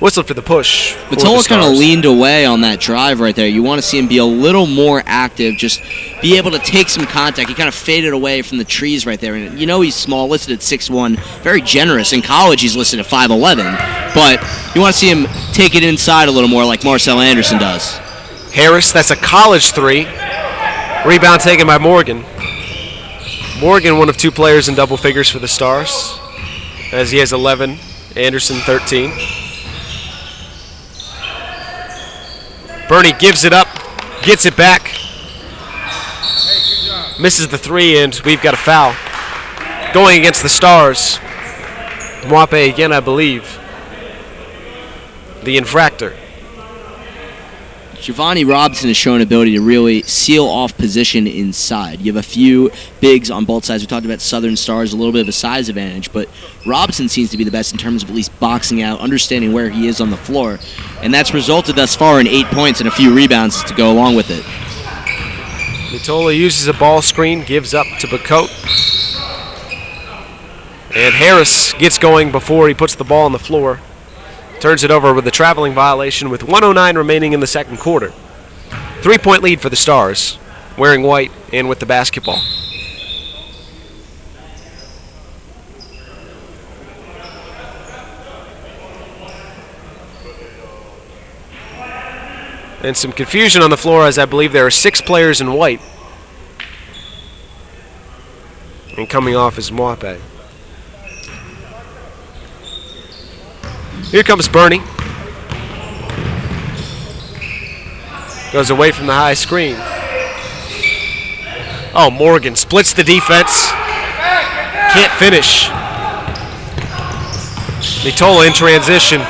whistled for the push. Mottola kind of leaned away on that drive right there. You want to see him be a little more active, just be able to take some contact. He kind of faded away from the trees right there. And you know he's small, listed at 6'1", very generous. In college he's listed at 5'11", but you want to see him take it inside a little more like Marcel Anderson does. Harris, that's a college three. Rebound taken by Morgan. Morgan, one of 2 players in double figures for the Stars, as he has 11 Anderson 13. Bernie gives it up, gets it back, misses the three, and we've got a foul going against the Stars. Mwape again, I believe, the infractor. Giovanni Robinson has shown ability to really seal off position inside. You have a few bigs on both sides. We talked about Southern Stars, a little bit of a size advantage, but Robinson seems to be the best in terms of at least boxing out, understanding where he is on the floor, and that's resulted thus far in 8 points and a few rebounds to go along with it. Mitola uses a ball screen, gives up to Bacote. And Harris gets going before he puts the ball on the floor. Turns it over with a traveling violation with 1:09 remaining in the second quarter. 3-point lead for the Stars, wearing white and with the basketball. And some confusion on the floor, as I believe there are 6 players in white. And coming off is Mwape. Here comes Bernie. Goes away from the high screen. Oh, Morgan splits the defense. Can't finish. Mitola in transition.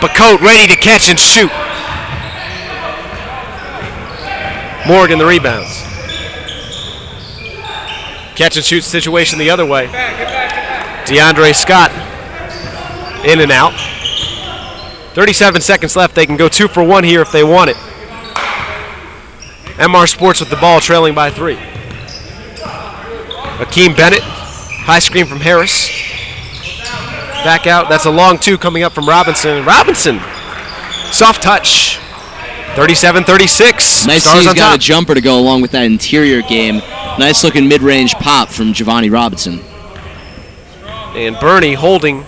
Bacote ready to catch and shoot. Morgan the rebounds. Catch and shoot situation the other way. DeAndre Scott in and out. 37 seconds left. They can go 2 for 1 here if they want it. MR Sports with the ball, trailing by 3. Akeem Bennett, high screen from Harris. Back out. That's a long 2 coming up from Robinson. Robinson, soft touch. 37-36. Nice, he's got a jumper to go along with that interior game. Nice looking mid-range pop from Giovanni Robinson. And Bernie holding,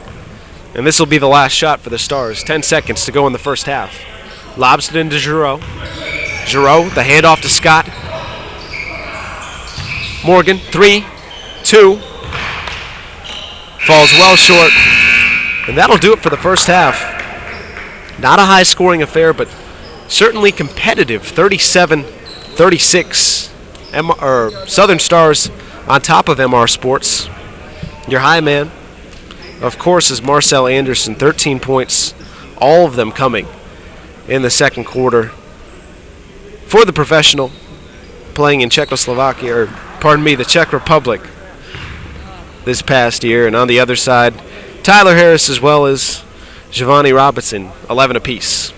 and this will be the last shot for the Stars. 10 seconds to go in the first half. Lobs it into Giroux. Giroux, the handoff to Scott. Morgan, 3, 2. Falls well short. And that'll do it for the first half. Not a high-scoring affair, but certainly competitive. 37-36. Southern Stars on top of MR Sports. Your high man, of course, is Marcel Anderson. 13 points, all of them coming in the second quarter. For the professional, playing in Czechoslovakia, or pardon me, the Czech Republic this past year. And on the other side, Tyler Harris as well as Giovanni Robinson, 11 apiece.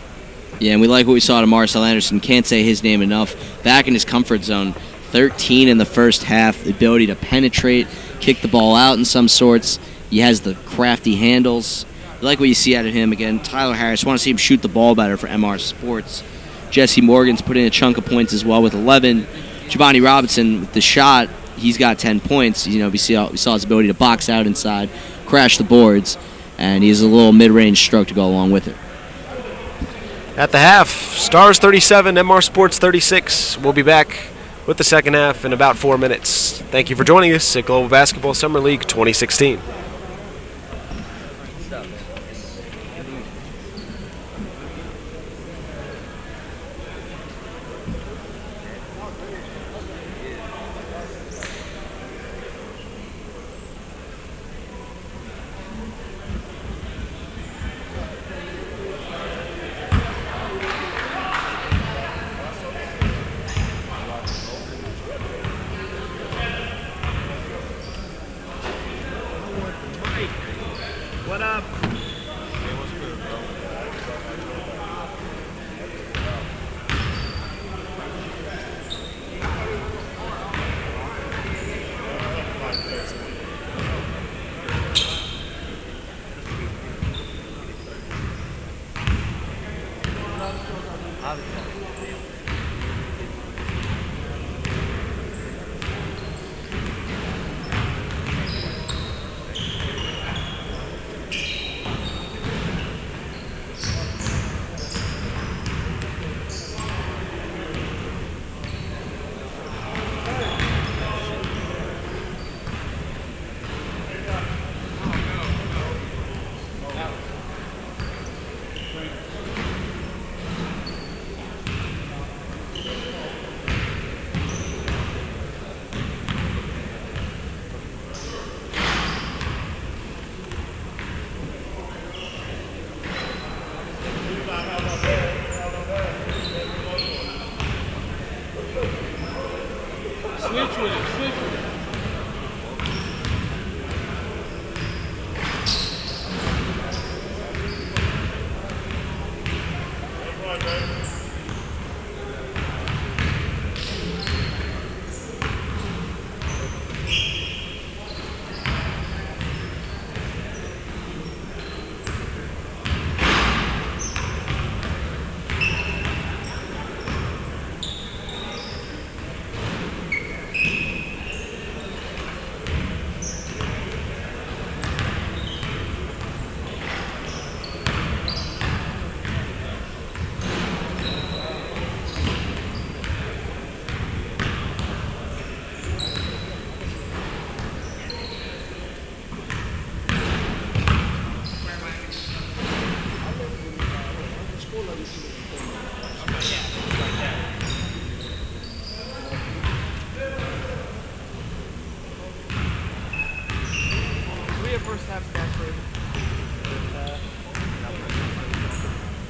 Yeah, and we like what we saw to Marcel Anderson. Can't say his name enough. Back in his comfort zone. 13 in the first half. The ability to penetrate, kick the ball out in some sorts. He has the crafty handles. I like what you see out of him. Again, Tyler Harris, want to see him shoot the ball better for MR Sports. Jesse Morgan's put in a chunk of points as well with 11. Giovanni Robinson with the shot, he's got 10 points. You know, we saw his ability to box out inside, crash the boards, and he has a little mid-range stroke to go along with it. At the half, Stars 37, MR Sports 36. We'll be back with the second half in about 4 minutes. Thank you for joining us at Global Basketball Summer League 2016.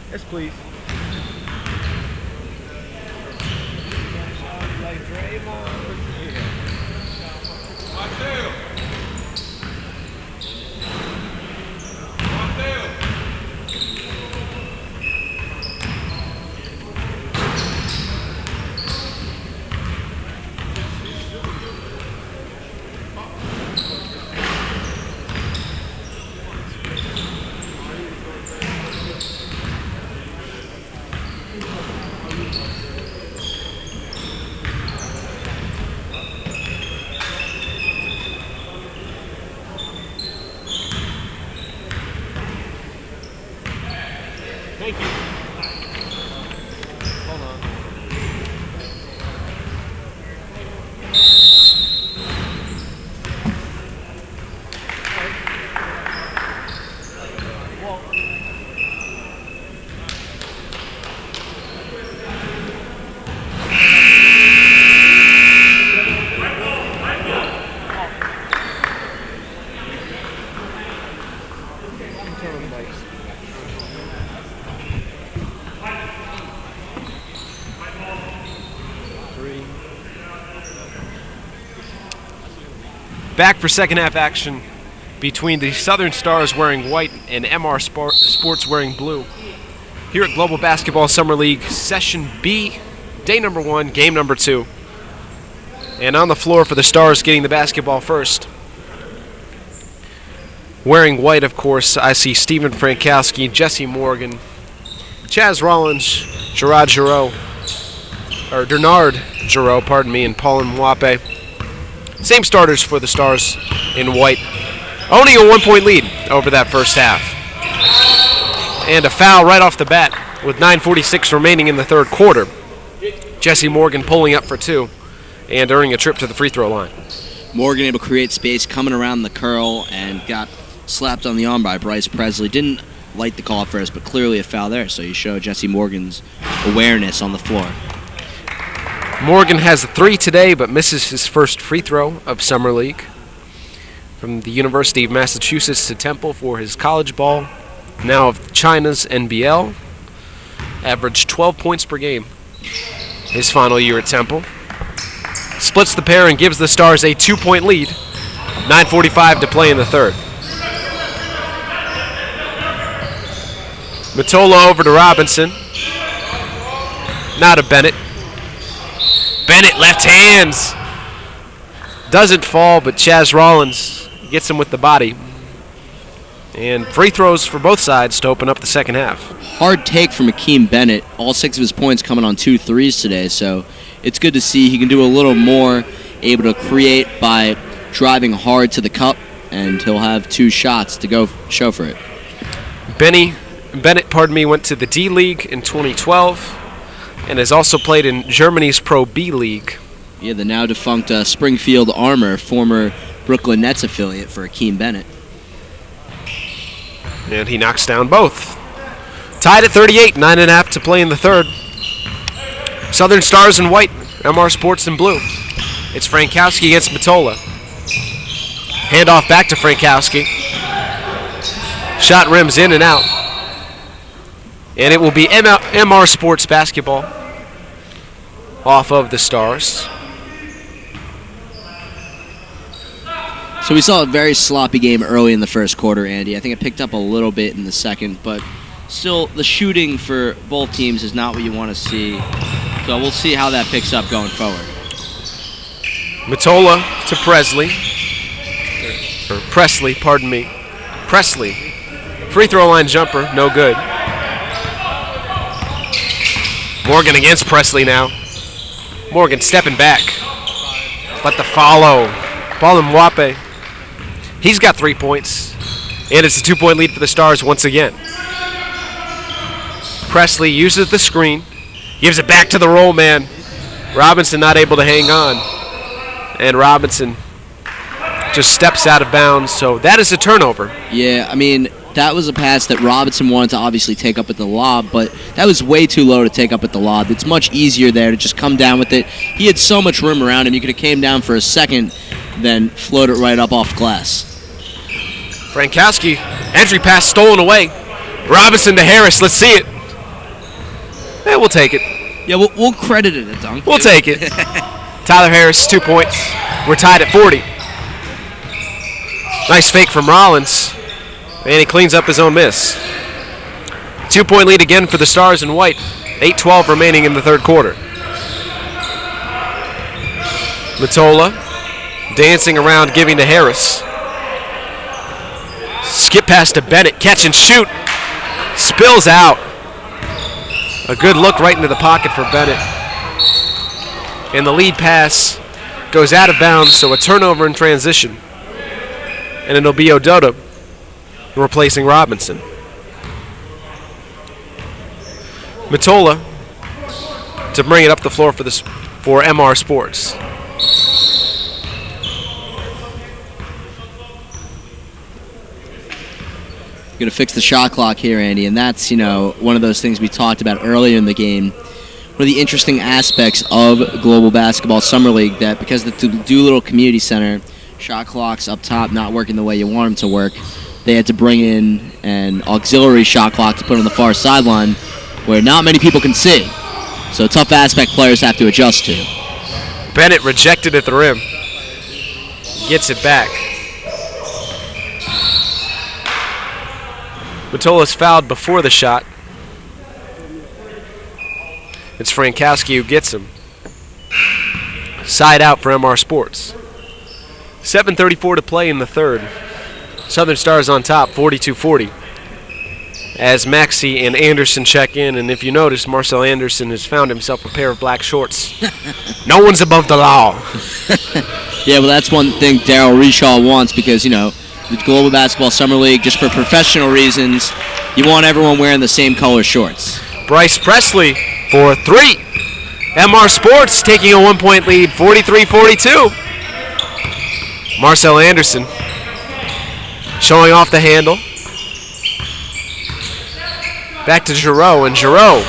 Yes, please. Thank you. Hold on. Back for second half action between the Southern Stars wearing white and MR Sports wearing blue. Here at Global Basketball Summer League Session B, day number 1, game number 2. And on the floor for the Stars getting the basketball first. Wearing white, of course, I see Stephen Frankowski, Jesse Morgan, Chaz Rollins, Dernard Giroux, pardon me, and Paul Mwape. Same starters for the Stars in white. Owning a 1-point lead over that first half. And a foul right off the bat with 9:46 remaining in the third quarter. Jesse Morgan pulling up for 2 and earning a trip to the free throw line. Morgan able to create space coming around the curl and got slapped on the arm by Bryce Presley. Didn't light the call at first, but clearly a foul there, so you show Jesse Morgan's awareness on the floor. Morgan has a 3 today, but misses his first free throw of Summer League. From the University of Massachusetts to Temple for his college ball. Now of China's NBL. Averaged 12 points per game his final year at Temple. Splits the pair and gives the Stars a 2-point lead. 9:45 to play in the third. Matola over to Robinson. Now to Bennett. Bennett left hands. Doesn't fall, but Chaz Rollins gets him with the body. And free throws for both sides to open up the second half. Hard take from Akeem Bennett. All 6 of his points coming on 2 threes today, so it's good to see he can do a little more, able to create by driving hard to the cup, and he'll have 2 shots to go show for it. Bennett, went to the D League in 2012 and has also played in Germany's Pro B League. Yeah, the now defunct Springfield Armor, former Brooklyn Nets affiliate for Akeem Bennett. And he knocks down both. Tied at 38, 9.5 to play in the third. Southern Stars in white, MR Sports in blue. It's Frankowski against Matola. Handoff back to Frankowski. Shot rims in and out. And it will be MR Sports basketball off of the Stars. So we saw a very sloppy game early in the first quarter, Andy. I think it picked up a little bit in the second, but still the shooting for both teams is not what you want to see. So we'll see how that picks up going forward. Matola to Presley. Or Presley, pardon me. Presley. Free throw line jumper, no good. Morgan against Presley now. Morgan stepping back. But the follow. Ball in Mwape. He's got 3 points. And it's a 2-point lead for the Stars once again. Presley uses the screen. Gives it back to the roll man. Robinson not able to hang on. And Robinson just steps out of bounds. So that is a turnover. Yeah, I mean, that was a pass that Robinson wanted to obviously take up at the lob, but that was way too low to take up at the lob. It's much easier there to just come down with it. He had so much room around him. You could have came down for a second, then float it right up off glass. Frankowski, entry pass stolen away. Robinson to Harris. Let's see it. Yeah, we'll take it. Yeah, we'll credit it a dunk. We'll take it. Tyler Harris, 2 points. We're tied at 40. Nice fake from Rollins. And he cleans up his own miss. 2-point lead again for the Stars in white. 8:12 remaining in the third quarter. Matola dancing around, giving to Harris. Skip pass to Bennett. Catch and shoot. Spills out. A good look right into the pocket for Bennett. And the lead pass goes out of bounds, so a turnover in transition. And it'll be Ododa replacing Robinson. Matola to bring it up the floor for MR Sports. Going to fix the shot clock here, Andy, and that's, one of those things we talked about earlier in the game. One of the interesting aspects of Global Basketball Summer League, that because the Doolittle Community Center shot clocks up top not working the way you want them to work, they had to bring in an auxiliary shot clock to put on the far sideline where not many people can see. So a tough aspect players have to adjust to. Bennett rejected at the rim. Gets it back. Matola's fouled before the shot. It's Frankowski who gets him. Side out for MR Sports. 7:34 to play in the third. Southern Stars on top, 42-40. As Maxey and Anderson check in, and if you notice, Marcel Anderson has found himself a pair of black shorts. No one's above the law. Yeah, well, that's one thing Daryl Reshaw wants because, the Global Basketball Summer League, just for professional reasons, you want everyone wearing the same color shorts. Bryce Presley for 3. MR Sports taking a 1-point lead, 43-42. Marcel Anderson showing off the handle. Back to Giroux, and Giroux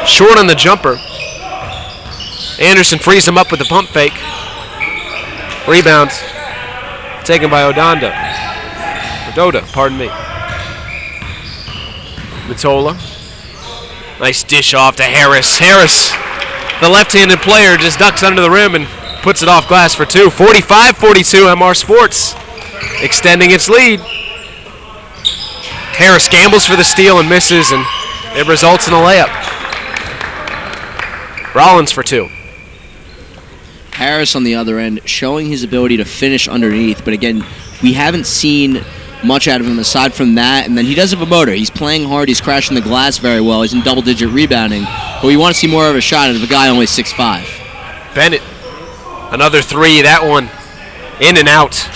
short on the jumper. Anderson frees him up with the pump fake. Rebound taken by Ododa, pardon me. Matola. Nice dish off to Harris. Harris, the left-handed player, just ducks under the rim and puts it off glass for 2. 45-42, MR Sports extending its lead. Harris gambles for the steal and misses, and it results in a layup. Rollins for 2. Harris on the other end showing his ability to finish underneath, but again, we haven't seen much out of him aside from that, and then he does have a motor. He's playing hard, he's crashing the glass very well, he's in double-digit rebounding, but we want to see more of a shot out of a guy only 6'5". Bennett, another 3, that one in and out.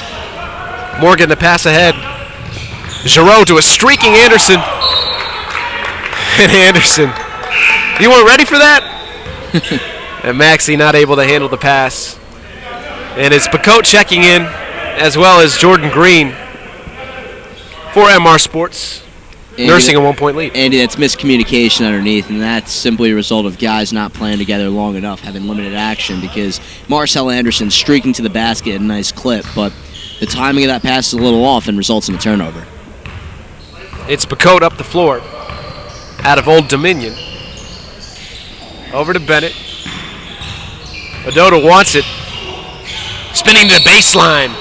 Morgan to pass ahead. Giroux to a streaking Anderson. And Anderson, you weren't ready for that? And Maxey not able to handle the pass. And it's Bacote checking in, as well as Jordan Green for MR Sports, nursing a 1-point lead. Andy, that's miscommunication underneath, and that's simply a result of guys not playing together long enough, having limited action, because Marcel Anderson streaking to the basket at a nice clip, but the timing of that pass is a little off and results in a turnover. It's Bacote up the floor out of Old Dominion. Over to Bennett. Ododa wants it. Spinning to the baseline.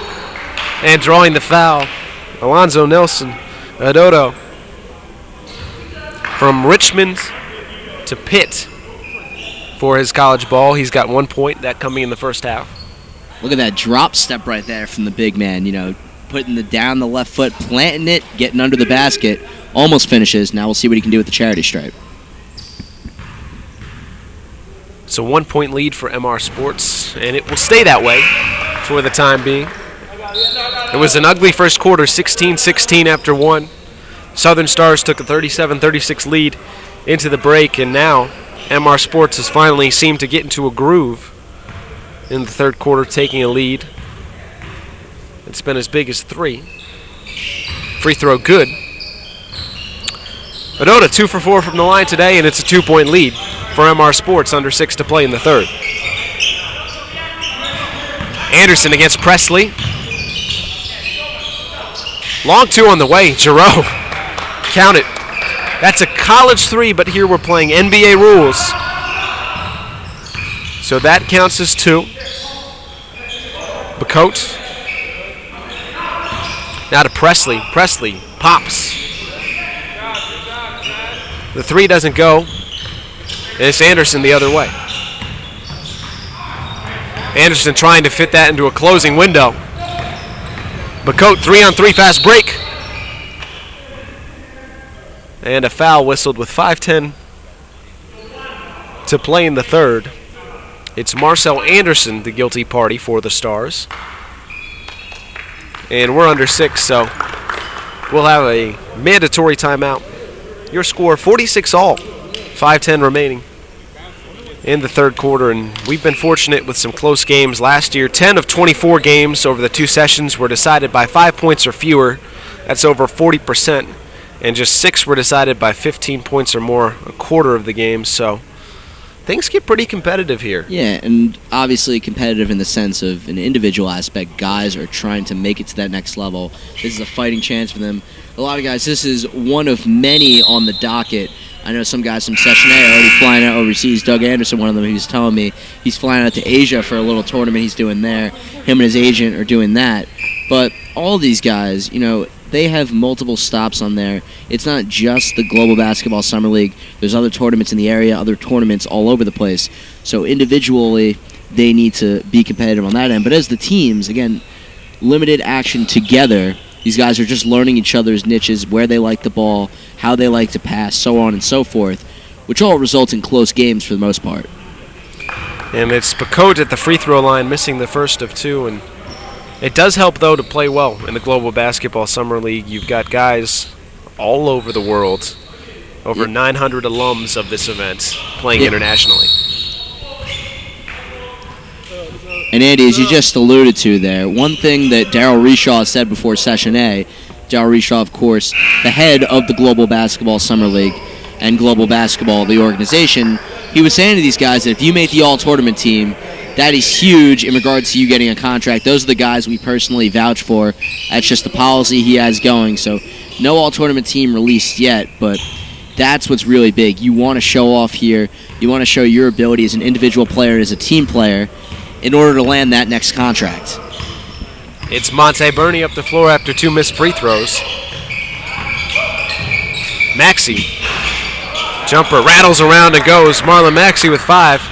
And drawing the foul, Alonzo Nelson Adodo. From Richmond to Pitt for his college ball. He's got 1 point, that coming in the first half. Look at that drop step right there from the big man, putting down the left foot, planting it, getting under the basket, almost finishes. Now we'll see what he can do with the charity stripe. It's a 1 point lead for MR Sports, and it will stay that way for the time being. It was an ugly first quarter, 16-16 after one. Southern Stars took a 37-36 lead into the break, and now MR Sports has finally seemed to get into a groove in the third quarter, taking a lead. It's been as big as 3. Free throw good. Adoda 2 for 4 from the line today, and it's a 2 point lead for MR Sports, under 6 to play in the third. Anderson against Presley. Long 2 on the way, Giroux. Count it. That's a college 3, but here we're playing NBA rules. So that counts as 2. Bacote. Now to Presley. Presley pops. The 3 doesn't go. And it's Anderson the other way. Anderson trying to fit that into a closing window. Bacote 3-on-3 fast break. And a foul whistled with 5:10 to play in the third. It's Marcel Anderson, the guilty party for the Stars. And we're under 6, so we'll have a mandatory timeout. Your score, 46-all, 5:10 remaining in the third quarter. And we've been fortunate with some close games last year. 10 of 24 games over the 2 sessions were decided by 5 points or fewer. That's over 40%. And just 6 were decided by 15 points or more, a quarter of the games. So things get pretty competitive here. Yeah, and obviously competitive in the sense of an individual aspect. Guys are trying to make it to that next level. This is a fighting chance for them. A lot of guys, this is one of many on the docket. I know some guys from Session A are already flying out overseas. Doug Anderson, one of them, he was telling me he's flying out to Asia for a little tournament he's doing there. Him and his agent are doing that. But all these guys, they have multiple stops on there. It's not just the Global Basketball Summer League. There's other tournaments in the area, other tournaments all over the place. So individually, they need to be competitive on that end. But as the teams, again, limited action together, these guys are just learning each other's niches, where they like the ball, how they like to pass, so on and so forth, which all results in close games for the most part. And it's Bacote at the free throw line, missing the first of 2, and it does help, though, to play well in the Global Basketball Summer League. You've got guys all over the world, over 900 alums of this event playing internationally. And Andy, as you just alluded to there, one thing that Daryl Reshaw said before Session A, Daryl Reshaw, of course, the head of the Global Basketball Summer League and Global Basketball, the organization, he was saying to these guys that if you make the all-tournament team, that is huge in regards to you getting a contract. Those are the guys we personally vouch for. That's just the policy he has going. So no all-tournament team released yet, but that's what's really big. You want to show off here. You want to show your ability as an individual player and as a team player in order to land that next contract. It's Monte Bernie up the floor after 2 missed free throws. Maxey. Jumper rattles around and goes. Marlon Maxey with 5.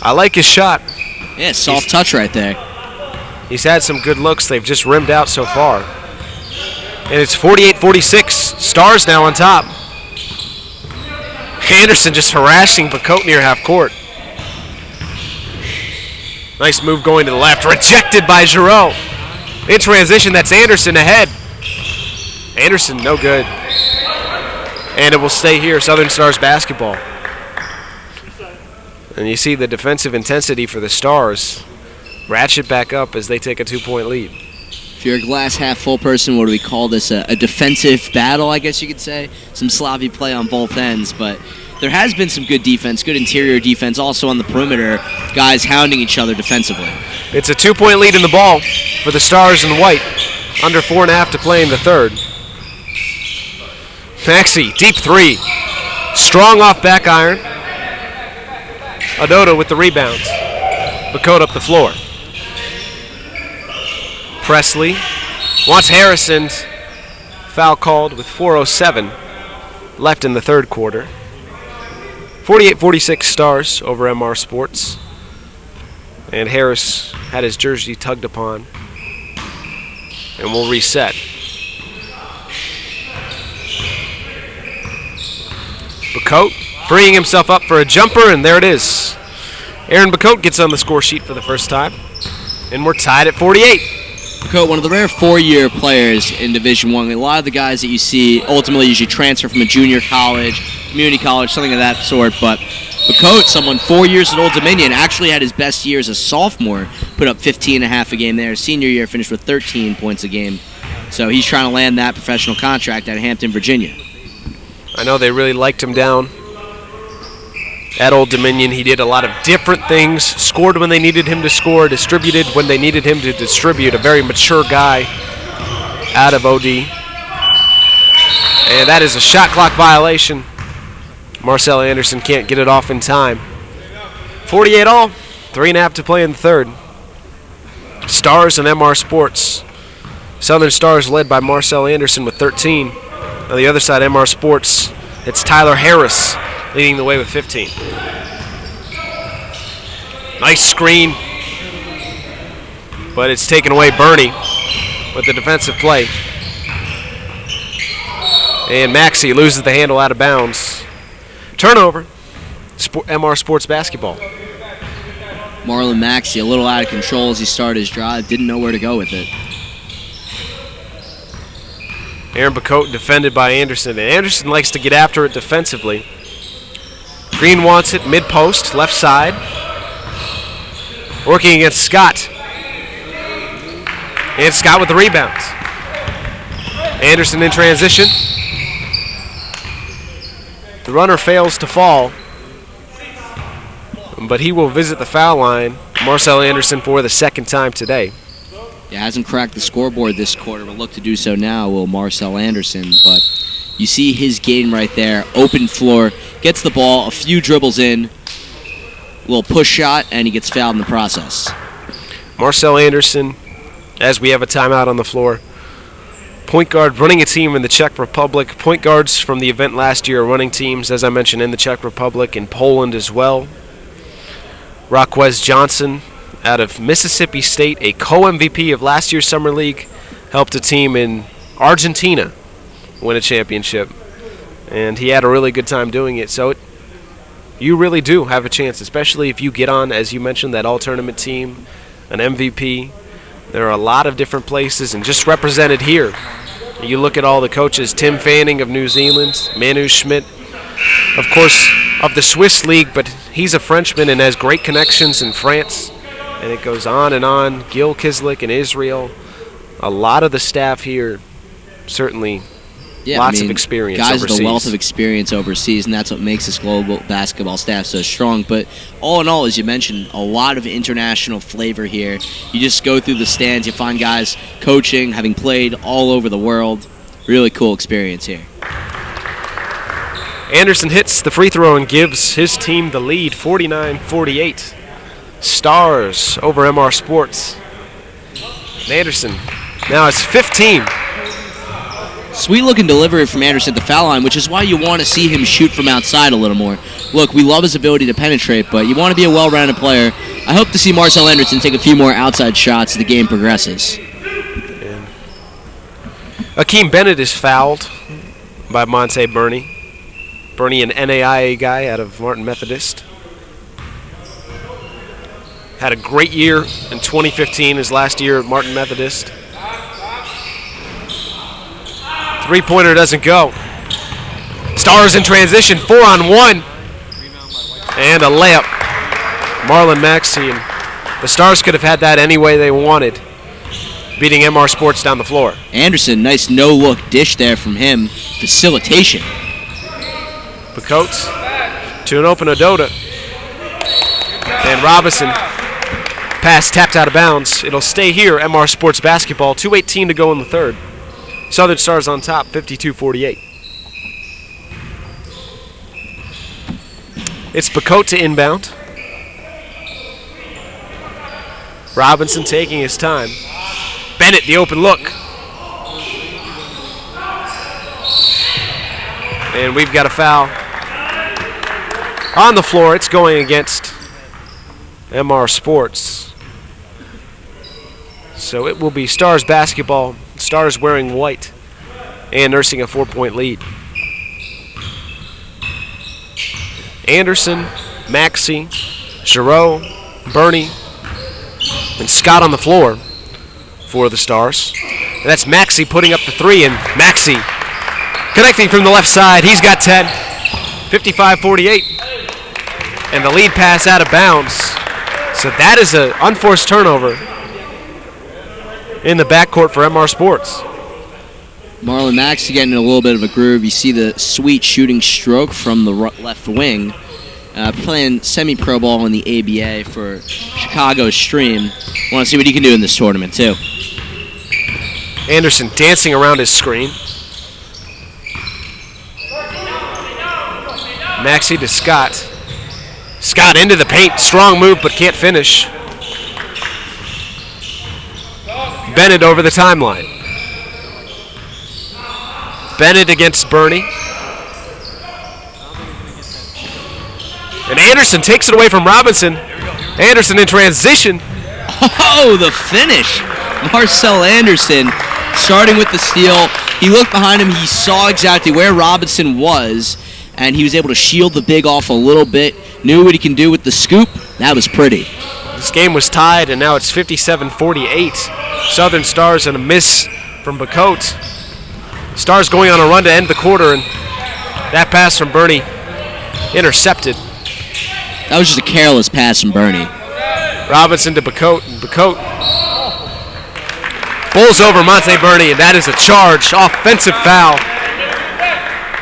I like his shot. Yeah, soft touch right there. He's had some good looks. They've just rimmed out so far. And it's 48-46. Stars now on top. Anderson just harassing Bacote near half court. Nice move going to the left. Rejected by Giroux. In transition, that's Anderson ahead. Anderson, no good. And it will stay here, Southern Stars basketball. And you see the defensive intensity for the Stars ratchet back up as they take a 2-point lead. If you're a glass half full person, what do we call this? A defensive battle, I guess you could say. Some sloppy play on both ends, but there has been some good defense, good interior defense, also on the perimeter, guys hounding each other defensively. It's a 2-point lead in the ball for the Stars in white. Under 4.5 to play in the third. Maxey, deep 3. Strong off back iron. Adoda with the rebounds. Bacote up the floor. Presley Wants Harrison. Foul called with 4:07 left in the third quarter. 48-46 Stars over MR Sports. And Harris had his jersey tugged upon. And we'll reset. Bacote freeing himself up for a jumper, and there it is. Aaron Bacote gets on the score sheet for the first time. And we're tied at 48. Bacote, one of the rare four-year players in Division I. A lot of the guys that you see ultimately usually transfer from a junior college, community college, something of that sort. But Bacote, someone 4 years at Old Dominion, actually had his best year as a sophomore, put up 15.5 a game there. Senior year finished with 13 points a game. So he's trying to land that professional contract at Hampton, Virginia. I know they really liked him down at Old Dominion. He did a lot of different things, scored when they needed him to score, distributed when they needed him to distribute. A very mature guy out of OD. And that is a shot clock violation. Marcel Anderson can't get it off in time. 48 all, 3.5 to play in the third. Stars and MR Sports. Southern Stars led by Marcel Anderson with 13. On the other side, MR Sports, it's Tyler Harris leading the way with 15. Nice screen, but it's taken away Bernie with the defensive play. And Maxey loses the handle out of bounds. Turnover, MR Sports basketball. Marlon Maxey a little out of control as he started his drive, didn't know where to go with it. Aaron Bacote defended by Anderson, and Anderson likes to get after it defensively. Green wants it mid-post, left side. Working against Scott. And Scott with the rebounds. Anderson in transition. The runner fails to fall, but he will visit the foul line. Marcel Anderson for the second time today. Yeah, hasn't cracked the scoreboard this quarter, but look to do so now will Marcel Anderson. But you see his game right there, open floor, gets the ball, a few dribbles in, a little push shot, and he gets fouled in the process. Marcel Anderson, as we have a timeout on the floor. Point guard running a team in the Czech Republic. Point guards from the event last year are running teams, as I mentioned, in the Czech Republic, in Poland as well. Raquez Johnson out of Mississippi State, a co-MVP of last year's Summer League, helped a team in Argentina win a championship. And he had a really good time doing it. So you really do have a chance, especially if you get on, as you mentioned, that all-tournament team, an MVP. There are a lot of different places, and just represented here. You look at all the coaches, Tim Fanning of New Zealand, Manu Schmidt, of course, of the Swiss League, but he's a Frenchman and has great connections in France. And it goes on and on. Gil Kislik in Israel. A lot of the staff here, certainly lots of experience guys overseas. With a wealth of experience overseas, and that's what makes this global basketball staff so strong. But all in all, as you mentioned, a lot of international flavor here. You just go through the stands, you find guys coaching, having played all over the world. Really cool experience here. Anderson hits the free throw and gives his team the lead, 49-48. Stars over MR Sports. And Anderson now has 15. Sweet-looking delivery from Anderson at the foul line, which is why you want to see him shoot from outside a little more. Look, we love his ability to penetrate, but you want to be a well-rounded player. I hope to see Marcel Anderson take a few more outside shots as the game progresses. And Akeem Bennett is fouled by Monte Bernie. Bernie, an NAIA guy out of Martin Methodist. Had a great year in 2015, his last year at Martin Methodist. Three-pointer doesn't go. Stars in transition, 4-on-1. And a layup. Marlon Maxey. And the Stars could have had that any way they wanted, beating MR Sports down the floor. Anderson, nice no-look dish there from him. Facilitation. Bacote to an open Odota. And Robinson. Pass tapped out of bounds. It'll stay here, MR Sports basketball. 2:18 to go in the third. Southern Stars on top, 52-48. It's Bacote to inbound. Robinson taking his time. Bennett, the open look. And we've got a foul on the floor. It's going against MR Sports. So it will be Stars basketball. Stars wearing white and nursing a 4-point lead. Anderson, Maxey, Giroux, Bernie, and Scott on the floor for the Stars. And that's Maxey putting up the three, and Maxey connecting from the left side. He's got 10, 55-48. And the lead pass out of bounds. So that is an unforced turnover in the backcourt for MR Sports. Marlon Maxey getting in a little bit of a groove. You see the sweet shooting stroke from the left wing. Playing semi-pro ball in the ABA for Chicago Stream. Want to see what he can do in this tournament, too. Anderson dancing around his screen. Maxey to Scott. Scott into the paint. Strong move, but can't finish. Bennett over the timeline. Bennett against Bernie. And Anderson takes it away from Robinson. Anderson in transition. Oh, the finish. Marcel Anderson starting with the steal. He looked behind him. He saw exactly where Robinson was, and he was able to shield the big off a little bit. Knew what he can do with the scoop. That was pretty. This game was tied, and now it's 57-48. Southern Stars and a miss from Bacote. Stars going on a run to end the quarter, and that pass from Bernie intercepted. That was just a careless pass from Bernie. Robinson to Bacote, and Bacote bowls over Monte Bernie, and that is a charge, offensive foul.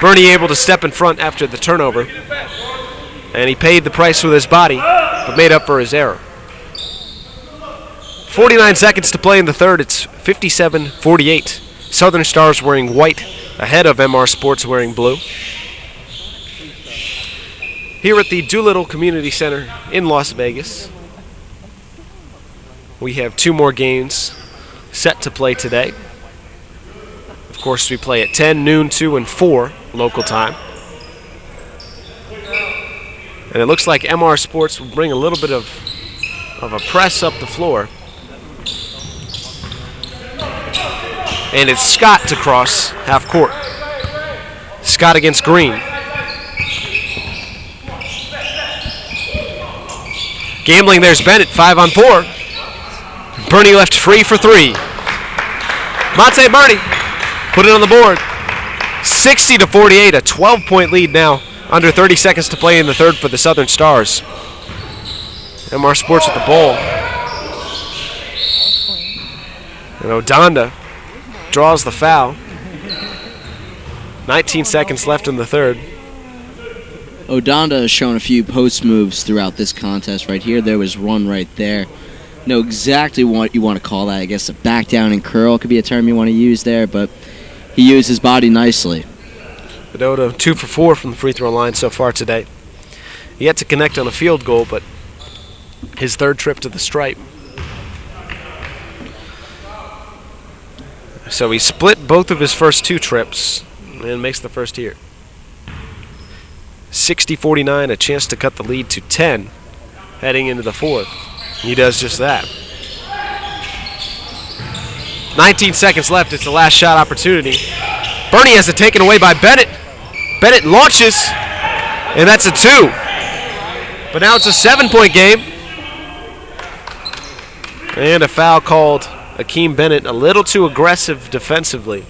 Bernie able to step in front after the turnover, and he paid the price with his body, but made up for his error. 49 seconds to play in the third. It's 57-48. Southern Stars wearing white ahead of MR Sports wearing blue. Here at the Doolittle Community Center in Las Vegas, we have two more games set to play today. Of course, we play at 10, noon, 2, and 4 local time. And it looks like MR Sports will bring a little bit of a press up the floor. And it's Scott to cross half court. Scott against Green. Gambling, there's Bennett, 5-on-4. Bernie left free for three. Monte Bernie put it on the board. 60-48, a 12-point lead now. Under 30 seconds to play in the third for the Southern Stars. MR Sports with the ball. And Odonda draws the foul. 19 seconds left in the third. Odonda has shown a few post moves throughout this contest right here. There was one right there. Know exactly what you want to call that. I guess a back down and curl could be a term you want to use there, but he used his body nicely. Ododa 2 for 4 from the free throw line so far today. Yet to connect on a field goal, but his third trip to the stripe. So he split both of his first two trips and makes the first here. 60-49, a chance to cut the lead to 10 heading into the fourth. He does just that. 19 seconds left. It's the last shot opportunity. Bernie has it taken away by Bennett. Bennett launches, and that's a 2. But now it's a 7-point game. And a foul called. Akeem Bennett a little too aggressive defensively.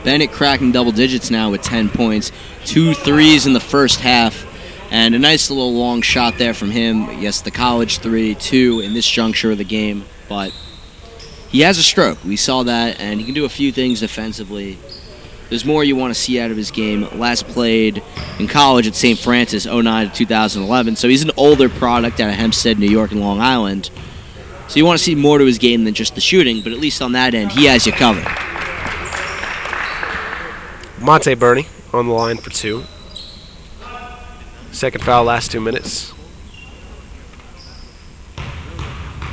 Bennett cracking double digits now with 10 points. 2 threes in the first half. And a nice little long shot there from him. Yes, the college 3, 2 in this juncture of the game. But he has a stroke. We saw that, and he can do a few things defensively. There's more you want to see out of his game. Last played in college at St. Francis, 09 to 2011. So he's an older product out of Hempstead, New York, and Long Island. So you want to see more to his game than just the shooting, but at least on that end, he has you covered. Monte Bernie on the line for 2. Second foul last 2 minutes.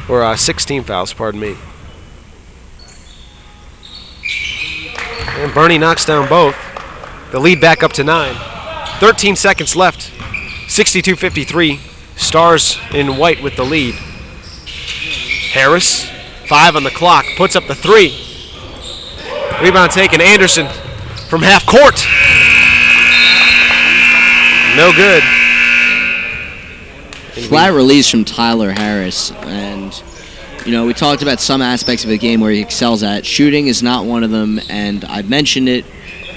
Or 16 fouls, pardon me. And Bernie knocks down both. The lead back up to 9. 13 seconds left. 62-53. Stars in white with the lead. Harris, 5 on the clock, puts up the 3. Rebound taken, Anderson from half court. No good. Flat release from Tyler Harris. And, you know, we talked about some aspects of the game where he excels at. Shooting is not one of them, and I've mentioned it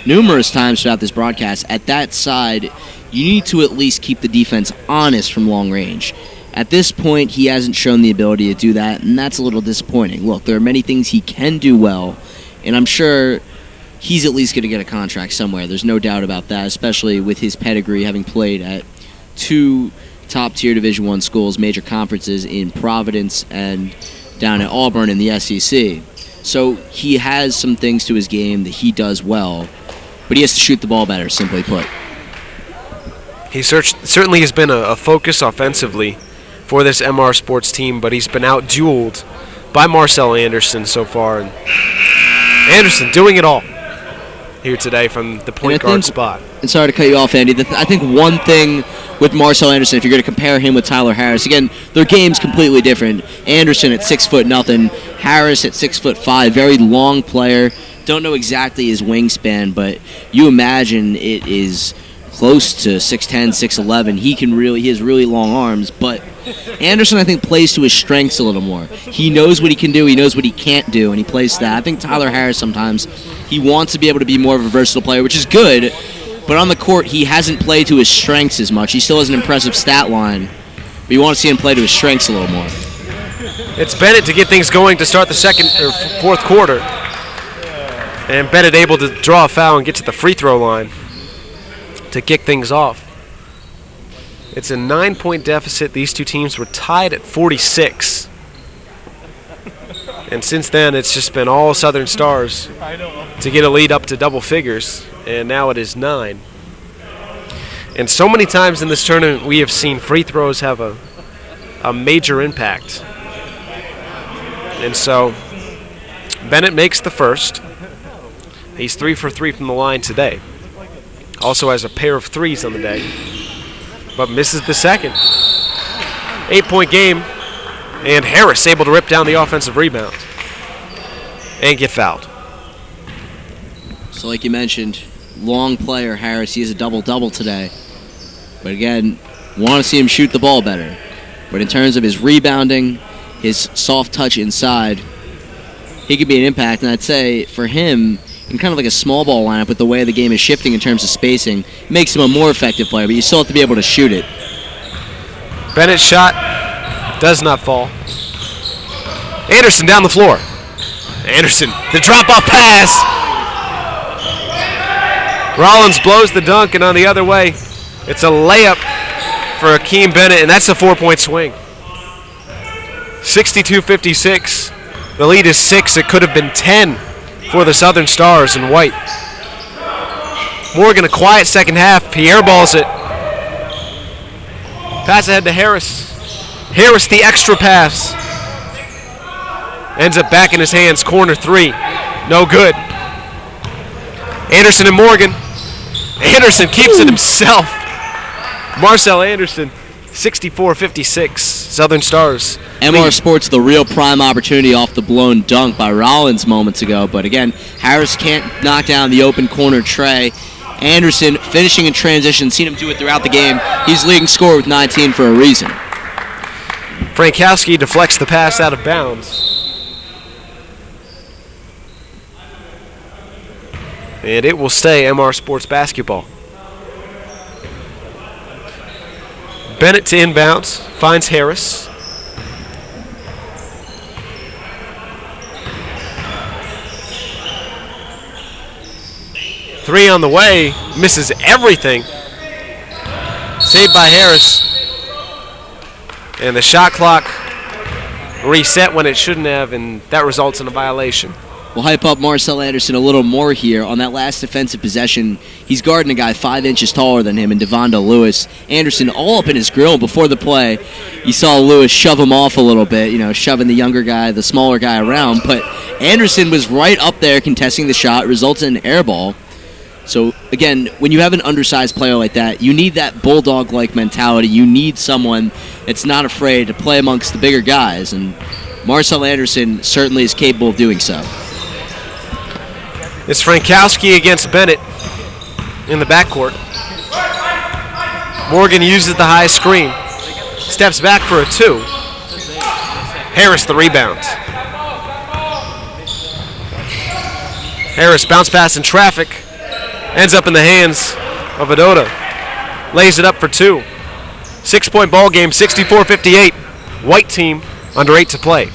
numerous times throughout this broadcast. At that side, you need to at least keep the defense honest from long range. At this point, he hasn't shown the ability to do that, and that's a little disappointing. Look, there are many things he can do well, and I'm sure he's at least going to get a contract somewhere. There's no doubt about that, especially with his pedigree, having played at 2 top-tier Division I schools, major conferences in Providence and down at Auburn in the SEC. So he has some things to his game that he does well, but he has to shoot the ball better, simply put. He certainly has been a focus offensively for this MR Sports team, but he's been out-dueled by Marcel Anderson so far. And Anderson doing it all here today from the point guard spot. And sorry to cut you off, Andy. I think one thing with Marcel Anderson, if you're going to compare him with Tyler Harris, again, their game's completely different. Anderson at 6'0", Harris at 6'5", very long player. Don't know exactly his wingspan, but you imagine it is close to 6'10", 6'11". He has really long arms, but Anderson, I think, plays to his strengths a little more. He knows what he can do, he knows what he can't do, and he plays that. I think Tyler Harris sometimes, he wants to be able to be more of a versatile player, which is good, but on the court, he hasn't played to his strengths as much. He still has an impressive stat line, but you want to see him play to his strengths a little more. It's Bennett to get things going to start the fourth quarter. And Bennett able to draw a foul and get to the free throw line to kick things off. It's a 9-point deficit. These two teams were tied at 46. And since then, it's just been all Southern Stars to get a lead up to double figures. And now it is 9. And so many times in this tournament, we have seen free throws have a major impact. And so Bennett makes the first. He's 3 for 3 from the line today. Also has a pair of threes on the day, but misses the second. 8-point game, and Harris able to rip down the offensive rebound and get fouled. So like you mentioned, long player Harris, he has a double-double today. But again, want to see him shoot the ball better. But in terms of his rebounding, his soft touch inside, he could be an impact. And I'd say for him, in kind of like a small ball lineup with the way the game is shifting in terms of spacing, makes him a more effective player, but you still have to be able to shoot it. Bennett's shot does not fall. Anderson down the floor. Anderson, the drop-off pass. Rollins blows the dunk, and on the other way, it's a layup for Akeem Bennett, and that's a 4-point swing. 62-56. The lead is 6. It could have been 10 for the Southern Stars in white. Morgan, a quiet second half. He airballs it. Pass ahead to Harris. Harris, the extra pass. Ends up back in his hands. Corner 3. No good. Anderson and Morgan. Anderson keeps it himself. Marcel Anderson, 64-56. Southern Stars. MR Sports, the real prime opportunity off the blown dunk by Rollins moments ago. But again, Harris can't knock down the open corner tray. Anderson finishing in transition. Seen him do it throughout the game. He's leading scorer with 19 for a reason. Frankowski deflects the pass out of bounds. And it will stay MR Sports basketball. Bennett to inbounds, finds Harris. Three on the way, misses everything. Saved by Harris. And the shot clock reset when it shouldn't have, and that results in a violation. We'll hype up Marcel Anderson a little more here. On that last defensive possession, he's guarding a guy 5 inches taller than him in Devonda Lewis. Anderson all up in his grill before the play. You saw Lewis shove him off a little bit, shoving the younger guy, the smaller guy around. But Anderson was right up there contesting the shot, resulted in an air ball. So, again, when you have an undersized player like that, you need that bulldog-like mentality. You need someone that's not afraid to play amongst the bigger guys, and Marcel Anderson certainly is capable of doing so. It's Frankowski against Bennett in the backcourt. Morgan uses the high screen. Steps back for a 2. Harris the rebound. Harris bounce pass in traffic. Ends up in the hands of Adoda. Lays it up for 2. 6-point ball game, 64-58. White team under 8 to play.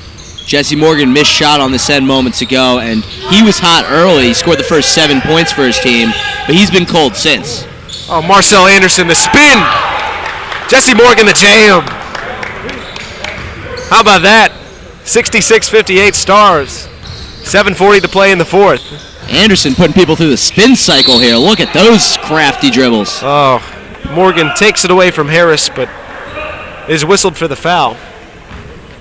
Jesse Morgan missed shot on this end moments ago, and he was hot early. He scored the first 7 points for his team, but he's been cold since. Oh, Marcel Anderson, the spin. Jesse Morgan, the jam. How about that? 66-58 Stars. 7:40 to play in the 4th. Anderson putting people through the spin cycle here. Look at those crafty dribbles. Oh, Morgan takes it away from Harris, but is whistled for the foul.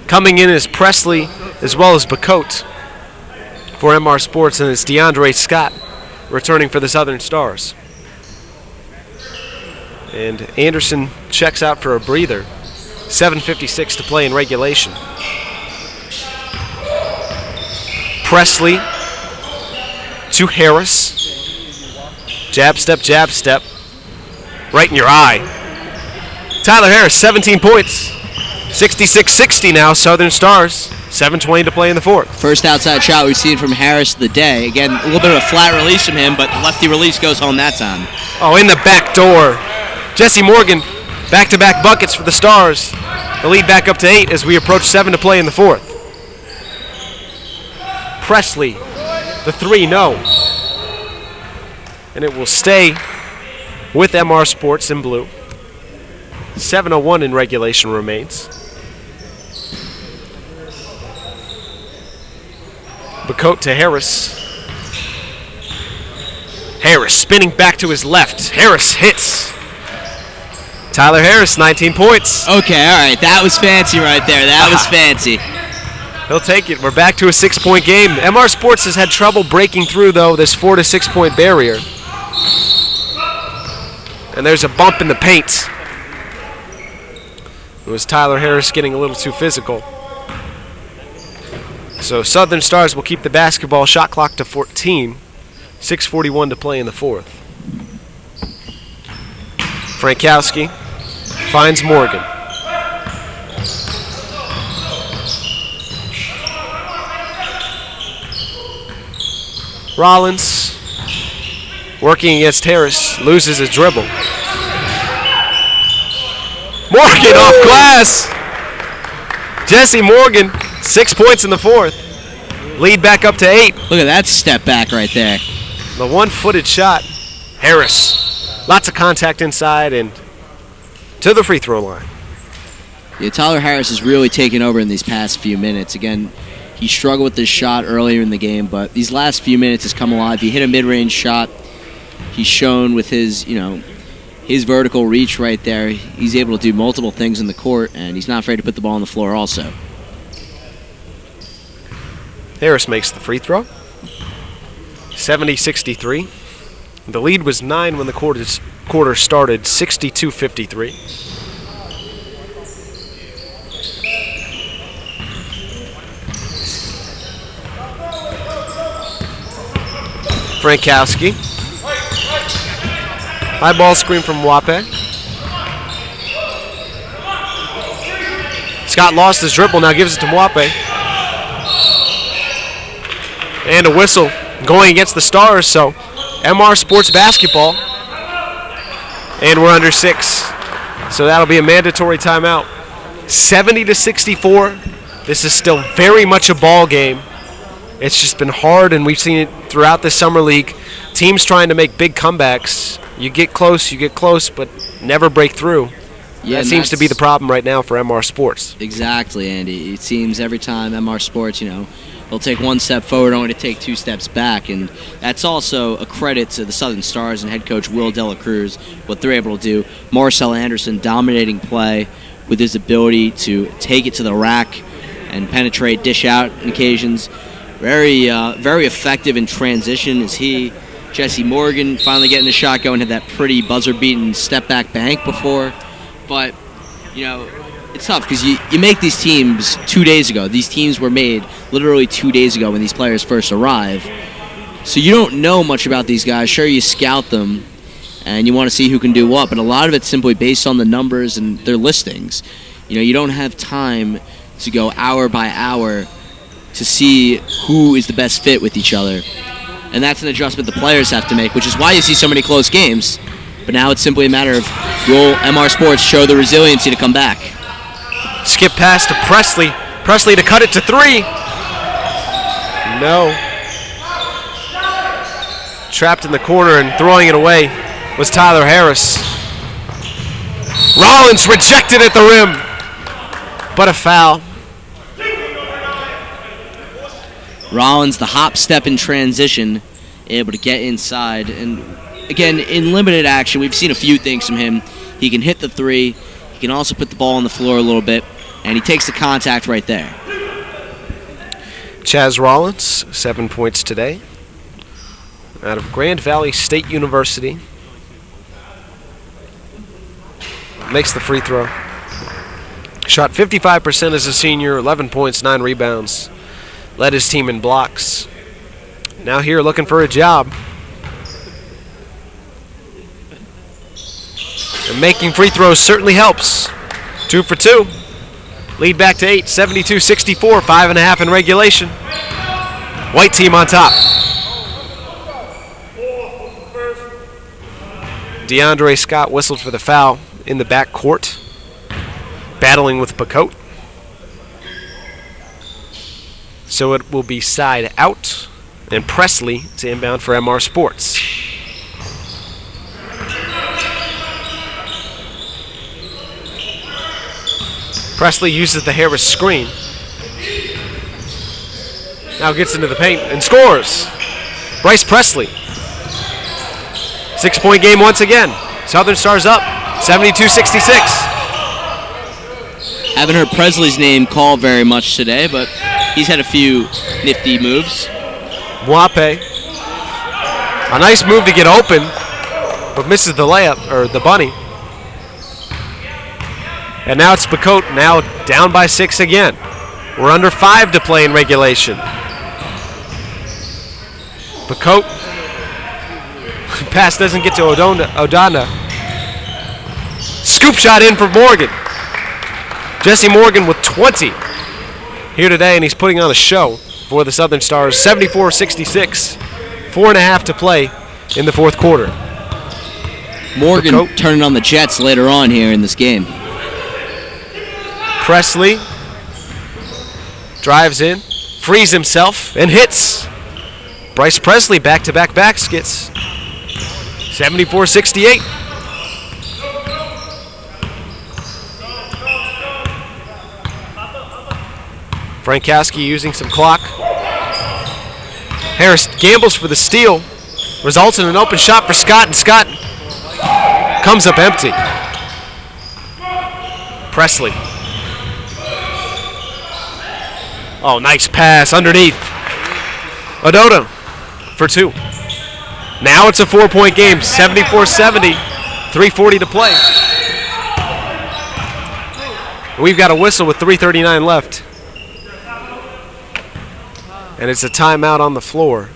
Coming in is Presley as well as Bacote for MR Sports, and it's DeAndre Scott returning for the Southern Stars. And Anderson checks out for a breather. 7:56 to play in regulation. Presley to Harris. Jab step. Right in your eye. Tyler Harris, 17 points. 66-60 now, Southern Stars. 7:20 to play in the 4th. First outside shot we've seen from Harris of the day. Again, a little bit of a flat release from him, but the lefty release goes home that time. Oh, in the back door. Jesse Morgan, back-to-back buckets for the Stars. The lead back up to 8 as we approach 7 to play in the 4th. Presley, the 3, no. And it will stay with MR Sports in blue. 7:01 in regulation remains. Bacote to Harris. Harris spinning back to his left. Harris hits. Tyler Harris, 19 points. Okay, all right. That was fancy right there. That was fancy. He'll take it. We're back to a 6-point game. MR Sports has had trouble breaking through, though, this 4 to 6-point barrier. And there's a bump in the paint. It was Tyler Harris getting a little too physical. So Southern Stars will keep the basketball shot clock to 14. 6:41 to play in the 4th. Frankowski finds Morgan. Rollins working against Harris, loses his dribble. Morgan off glass. Jesse Morgan, 6 points in the 4th. Lead back up to 8. Look at that step back right there. The one-footed shot. Harris, lots of contact inside and to the free throw line. Yeah, Tyler Harris has really taken over in these past few minutes. Again, he struggled with this shot earlier in the game, but these last few minutes has come alive. He hit a mid-range shot. He's shown with his, his vertical reach right there. He's able to do multiple things in the court, and he's not afraid to put the ball on the floor also. Harris makes the free throw. 70-63. The lead was 9 when the quarter started, 62-53. Frankowski. High ball screen from Wape. Scott lost his dribble, now gives it to Wape. And a whistle going against the Stars, so MR Sports basketball. And we're under 6, so that'll be a mandatory timeout. 70-64. This is still very much a ball game. It's just been hard, and we've seen it throughout the summer league. Teams trying to make big comebacks. You get close, but never break through. Yeah, that seems to be the problem right now for MR Sports. Exactly, Andy. It seems every time MR Sports, they'll take one step forward only to take 2 steps back, and that's also a credit to the Southern Stars and head coach Will Dela Cruz, what they're able to do. Marcel Anderson dominating play with his ability to take it to the rack and penetrate, dish out on occasions. very effective in transition is he. Jesse Morgan finally getting the shot going, had that pretty buzzer-beaten step-back bank before. But, it's tough because you make these teams 2 days ago. These teams were made literally 2 days ago when these players first arrive. So you don't know much about these guys. Sure, you scout them, and you want to see who can do what, but a lot of it's simply based on the numbers and their listings. You don't have time to go hour by hour to see who is the best fit with each other. And that's an adjustment the players have to make, which is why you see so many close games. But now it's simply a matter of will MR Sports show the resiliency to come back. Skip pass to Presley. Presley to cut it to 3. No. Trapped in the corner and throwing it away was Tyler Harris. Rollins rejected at the rim, but a foul. Rollins, the hop, step, in transition, able to get inside. And again, in limited action, we've seen a few things from him. He can hit the 3. He can also put the ball on the floor a little bit, and he takes the contact right there. Chaz Rollins, 7 points today, out of Grand Valley State University. Makes the free throw. Shot 55% as a senior, 11 points, 9 rebounds. Led his team in blocks. Now here looking for a job. And making free throws certainly helps. 2 for 2. Lead back to 8, 72-64, 5.5 in regulation. White team on top. DeAndre Scott whistled for the foul in the back court, battling with Bacote. So it will be side out, and Presley to inbound for MR Sports. Presley uses the Harris screen. Now gets into the paint and scores. Bryce Presley. 6-point game once again. Southern Stars up, 72-66. Haven't heard Presley's name called very much today, but he's had a few nifty moves. Mwape. A nice move to get open, but misses the layup, or the bunny. And now it's Bacote, now down by 6 again. We're under 5 to play in regulation. Bacote. Pass doesn't get to Odana. Scoop shot in for Morgan. Jesse Morgan with 20 here today, and he's putting on a show for the Southern Stars. 74-66, 4.5 to play in the fourth quarter. Morgan Bacote turning on the Jets later on here in this game. Presley drives in, frees himself, and hits. Bryce Presley back-to-back baskets. 74-68. Frankowski using some clock. Harris gambles for the steal. Results in an open shot for Scott, and Scott comes up empty. Presley. Oh, nice pass underneath. Ododa for 2. Now it's a 4-point game, 74-70, 3:40 to play. We've got a whistle with 3:39 left. And it's a timeout on the floor.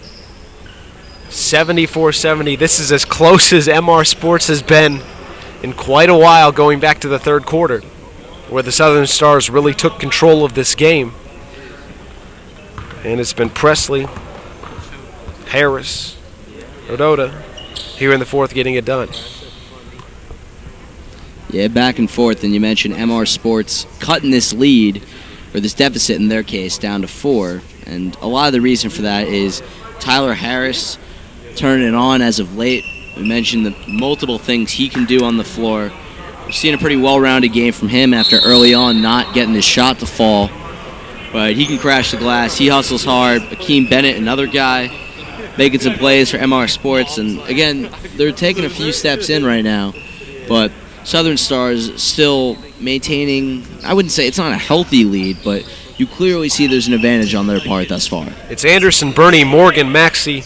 74-70. This is as close as MR Sports has been in quite a while, going back to the third quarter, where the Southern Stars really took control of this game. And it's been Presley, Harris, Ododa here in the fourth getting it done. Yeah, back and forth, and you mentioned MR Sports cutting this lead, or this deficit in their case, down to 4. And a lot of the reason for that is Tyler Harris turning it on as of late. We mentioned the multiple things he can do on the floor. We're seeing a pretty well-rounded game from him after early on not getting his shot to fall. But he can crash the glass. He hustles hard. Akeem Bennett, another guy, making some plays for MR Sports. And again, they're taking a few steps in right now. But Southern Stars still maintaining, I wouldn't say it's not a healthy lead, but you clearly see there's an advantage on their part thus far. It's Anderson, Bernie, Morgan, Maxey,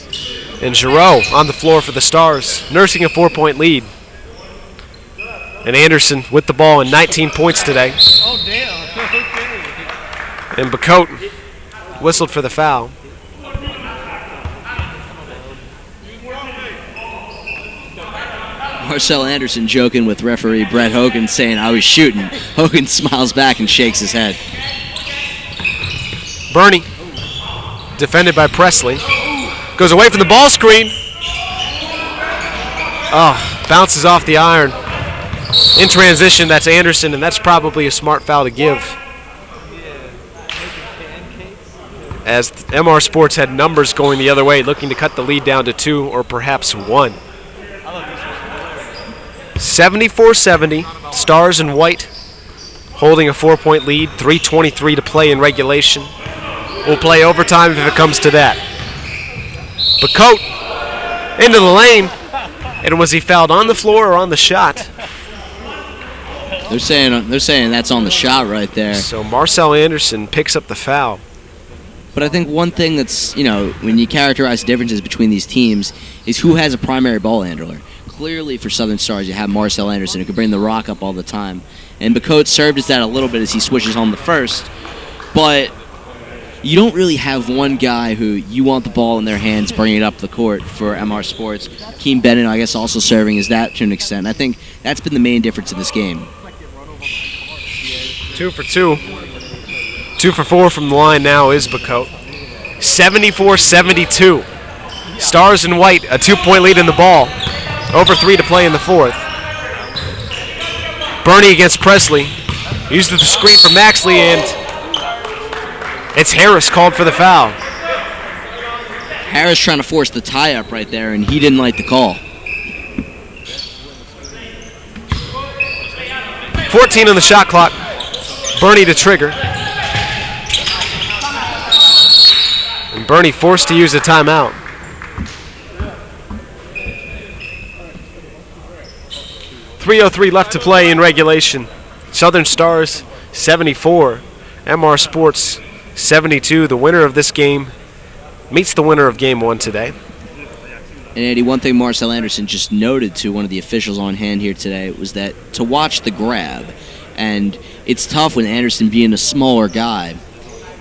and Giroux on the floor for the Stars, nursing a 4-point lead. And Anderson with the ball and 19 points today. Oh, damn. Okay. And Bacote whistled for the foul. Marcel Anderson joking with referee Brett Hogan saying, "I was shooting." Hogan smiles back and shakes his head. Bernie, defended by Presley, goes away from the ball screen. Oh, bounces off the iron. In transition, that's Anderson, and that's probably a smart foul to give. As MR Sports had numbers going the other way, looking to cut the lead down to 2 or perhaps 1. 74-70, Stars in white holding a 4-point lead, 3:23 to play in regulation. We'll play overtime if it comes to that. Bacote into the lane, and was he fouled on the floor or on the shot? They're saying that's on the shot right there. So Marcel Anderson picks up the foul. But I think one thing that's, when you characterize differences between these teams is who has a primary ball handler. Clearly for Southern Stars, you have Marcel Anderson who can bring the rock up all the time. And Bacote served as that a little bit as he switches home the first. But you don't really have one guy who you want the ball in their hands bringing it up the court for MR Sports. Keem Bennett, I guess, also serving as that to an extent. I think that's been the main difference in this game. 2 for 2. 2 for 4 from the line now is Bacote. 74-72. Stars in white, a 2-point lead in the ball. Over 3 to play in the fourth. Bernie against Presley. Uses the screen for Maxley, and it's Harris called for the foul. Harris trying to force the tie-up right there, and he didn't like the call. 14 on the shot clock. Bernie to trigger. And Bernie forced to use a timeout. .303 left to play in regulation. Southern Stars 74, MR Sports 72. The winner of this game meets the winner of game 1 today. And Eddie, one thing Marcel Anderson just noted to one of the officials on hand here today was that to watch the grab, and it's tough when Anderson being a smaller guy,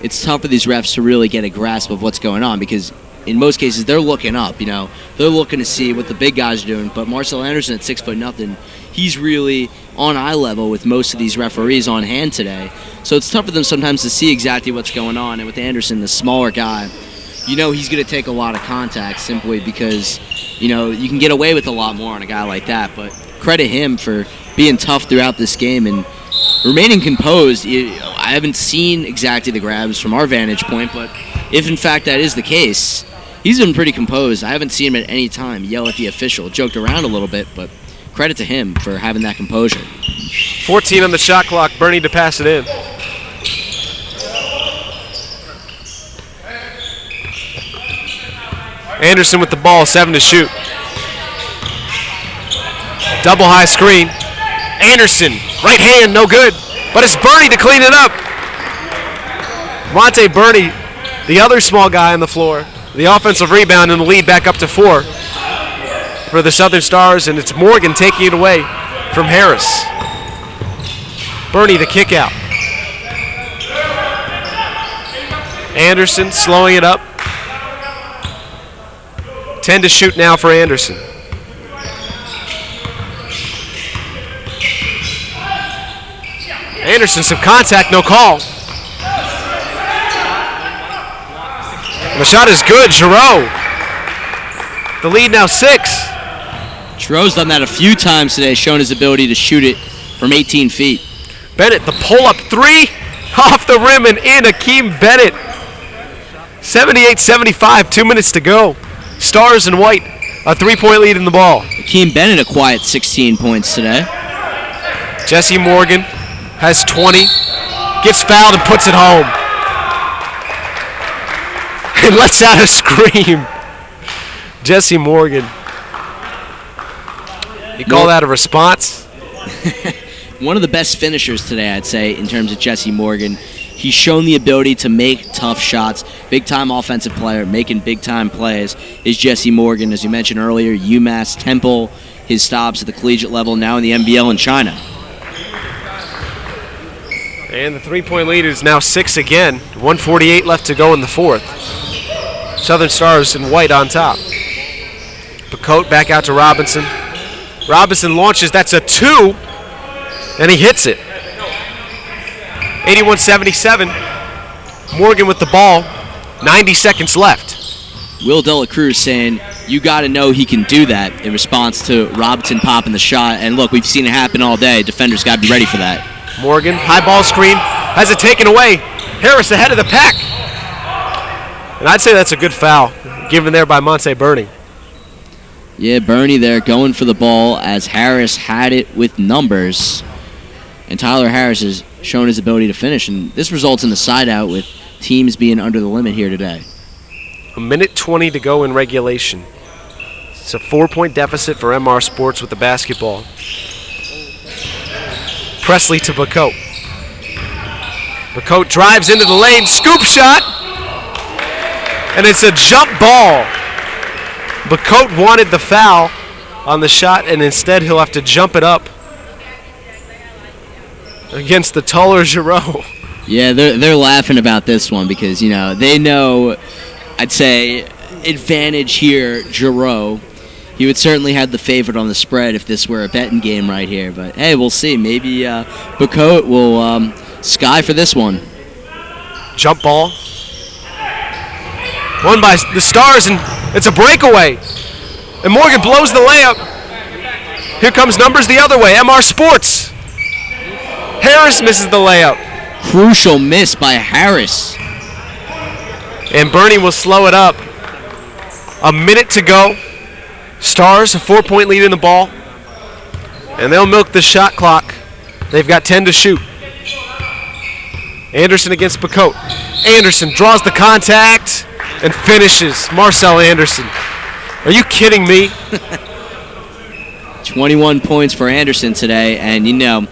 it's tough for these refs to really get a grasp of what's going on because in most cases they're looking up, they're looking to see what the big guys are doing, but Marcel Anderson at 6'0", he's really on eye level with most of these referees on hand today. So it's tough for them sometimes to see exactly what's going on, and with Anderson, the smaller guy, he's going to take a lot of contact simply because, you can get away with a lot more on a guy like that. But credit him for being tough throughout this game and remaining composed. I haven't seen exactly the grabs from our vantage point, but if in fact that is the case, he's been pretty composed. I haven't seen him at any time yell at the official. Joked around a little bit, but credit to him for having that composure. 14 on the shot clock. Bernie to pass it in. Anderson with the ball, 7 to shoot. Double high screen. Anderson, right hand, no good. But it's Bernie to clean it up. Monte Bernie, the other small guy on the floor. The offensive rebound and the lead back up to 4 for the Southern Stars, and it's Morgan taking it away from Harris. Bernie the kick out. Anderson slowing it up. 10 to shoot now for Anderson. Anderson, some contact, no call. And the shot is good, Giroux. The lead now 6. Giroux's done that a few times today, showing his ability to shoot it from 18 feet. Bennett, the pull-up 3 off the rim and in. Akeem Bennett. 78-75, 2 minutes to go. Stars in white, a 3-point lead in the ball. Akeem Bennett a quiet 16 points today. Jesse Morgan has 20, gets fouled and puts it home. And lets out a scream. Jesse Morgan. You call that a response? One of the best finishers today, I'd say, in terms of Jesse Morgan. he's shown the ability to make tough shots. Big-time offensive player, making big-time plays is Jesse Morgan. As you mentioned earlier, UMass, Temple, his stops at the collegiate level, now in the NBL in China. And the three-point lead is now 6 again. 1:48 left to go in the fourth. Southern Stars in white on top. Bacote back out to Robinson. Robinson launches. That's a 2. And he hits it. 81-77. Morgan with the ball. 90 seconds left. Will Dela Cruz saying, you got to know he can do that in response to Robinson popping the shot. And look, we've seen it happen all day. Defenders got to be ready for that. Morgan, high ball screen, has it taken away. Harris ahead of the pack. And I'd say that's a good foul given there by Monte Bernie. Yeah, Bernie there going for the ball as Harris had it with numbers. And Tyler Harris has shown his ability to finish. And this results in the side out with teams being under the limit here today. 1:20 to go in regulation. It's a 4-point deficit for MR Sports with the basketball. Presley to Bacote. Bacote drives into the lane, scoop shot, and it's a jump ball. Bacote wanted the foul on the shot, and instead he'll have to jump it up against the taller Giroux. Yeah, they're laughing about this one because, you know, they know, I'd say, advantage here, Giroux. He would certainly have the favorite on the spread if this were a betting game right here. But, hey, we'll see. Maybe Bacote will sky for this one. Jump ball. Won by the Stars, and it's a breakaway. And Morgan blows the layup. Here comes numbers the other way. MR Sports. Harris misses the layup. Crucial miss by Harris. And Bernie will slow it up. A minute to go. Stars, a 4-point lead in the ball. And they'll milk the shot clock. They've got 10 to shoot. Anderson against Bacote. Anderson draws the contact and finishes. Marcel Anderson. Are you kidding me? 21 points for Anderson today, and you know,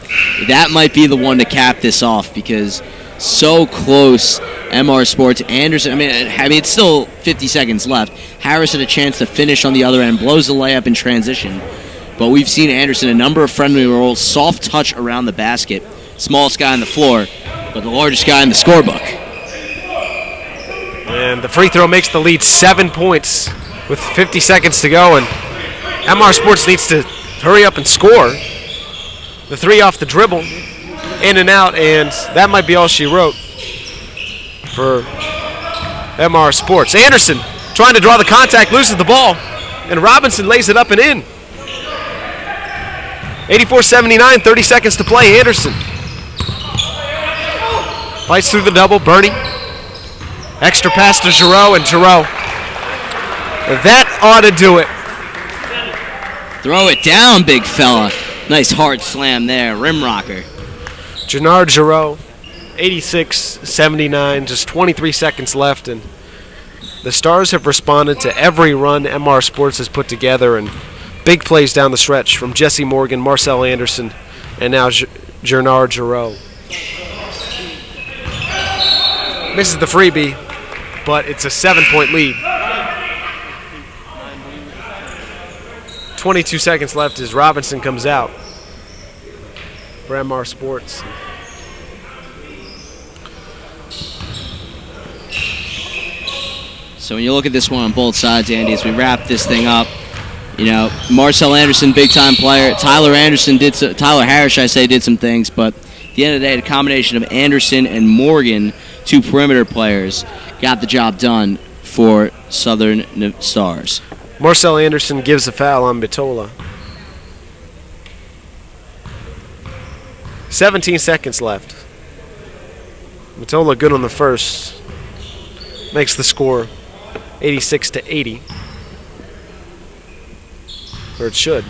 that might be the one to cap this off because so close. MR Sports, Anderson, I mean, it's still 50 seconds left. Harris had a chance to finish on the other end, blows the layup in transition. But we've seen Anderson a number of friendly rolls, soft touch around the basket, smallest guy on the floor, but the largest guy in the scorebook. And the free throw makes the lead 7 points with 50 seconds to go, and MR Sports needs to hurry up and score. The three off the dribble, in and out, and that might be all she wrote for MR Sports. Anderson trying to draw the contact, loses the ball, and Robinson lays it up and in. 84-79, 30 seconds to play. Anderson fights through the double. Bernie. Extra pass to Giroux, and Giroux. That ought to do it. Throw it down, big fella. Nice hard slam there, rim rocker. Gennard Giroux, 86-79, just 23 seconds left, and the Stars have responded to every run MR Sports has put together, and big plays down the stretch from Jesse Morgan, Marcel Anderson, and now Gennard Giroux. Misses the freebie, but it's a 7-point lead. 22 seconds left as Robinson comes out for MR Sports. So when you look at this one on both sides, Andy, as we wrap this thing up, you know, Marcel Anderson, big-time player. Tyler Harris, I say, did some things, but at the end of the day, the combination of Anderson and Morgan, two perimeter players, got the job done for Southern Stars. Marcel Anderson gives a foul on Bitola. 17 seconds left. Bitola good on the first. Makes the score 86-80. Or it should.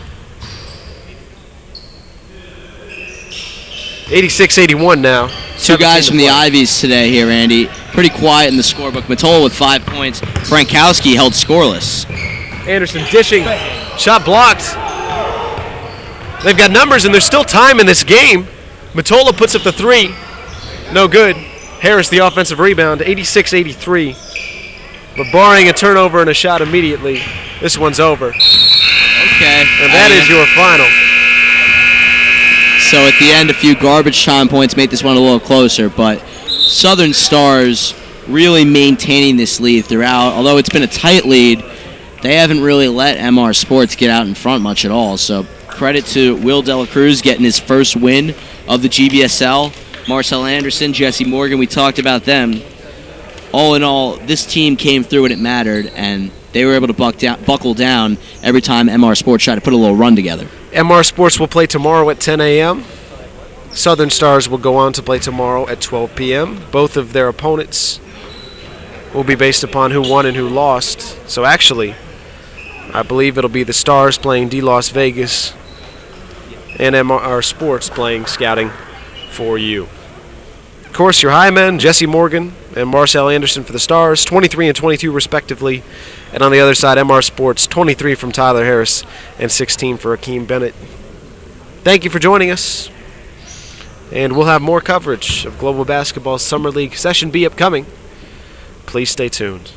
86-81 now. Two guys from the Ivies today here, Andy. Pretty quiet in the scorebook. Matola with 5 points. Frankowski held scoreless. Anderson dishing. Shot blocked. They've got numbers, and there's still time in this game. Matola puts up the three. No good. Harris the offensive rebound, 86-83. But barring a turnover and a shot immediately, this one's over. Okay. And that is your final. So at the end, a few garbage time points make this one a little closer, but Southern Stars really maintaining this lead throughout. Although it's been a tight lead, they haven't really let MR Sports get out in front much at all. So credit to Will Dela Cruz getting his first win of the GBSL. Marcel Anderson, Jesse Morgan, we talked about them. All in all, this team came through when it mattered, and they were able to buckle down every time MR Sports tried to put a little run together. MR Sports will play tomorrow at 10 a.m. Southern Stars will go on to play tomorrow at 12 p.m. Both of their opponents will be based upon who won and who lost. So actually, I believe it'll be the Stars playing D Las Vegas and MR Sports playing Scouting for you. Of course, your high men, Jesse Morgan and Marcel Anderson for the Stars, 23 and 22 respectively. And on the other side, MR Sports, 23 from Tyler Harris and 16 for Akeem Bennett. Thank you for joining us. And we'll have more coverage of Global Basketball Summer League Session B upcoming. Please stay tuned.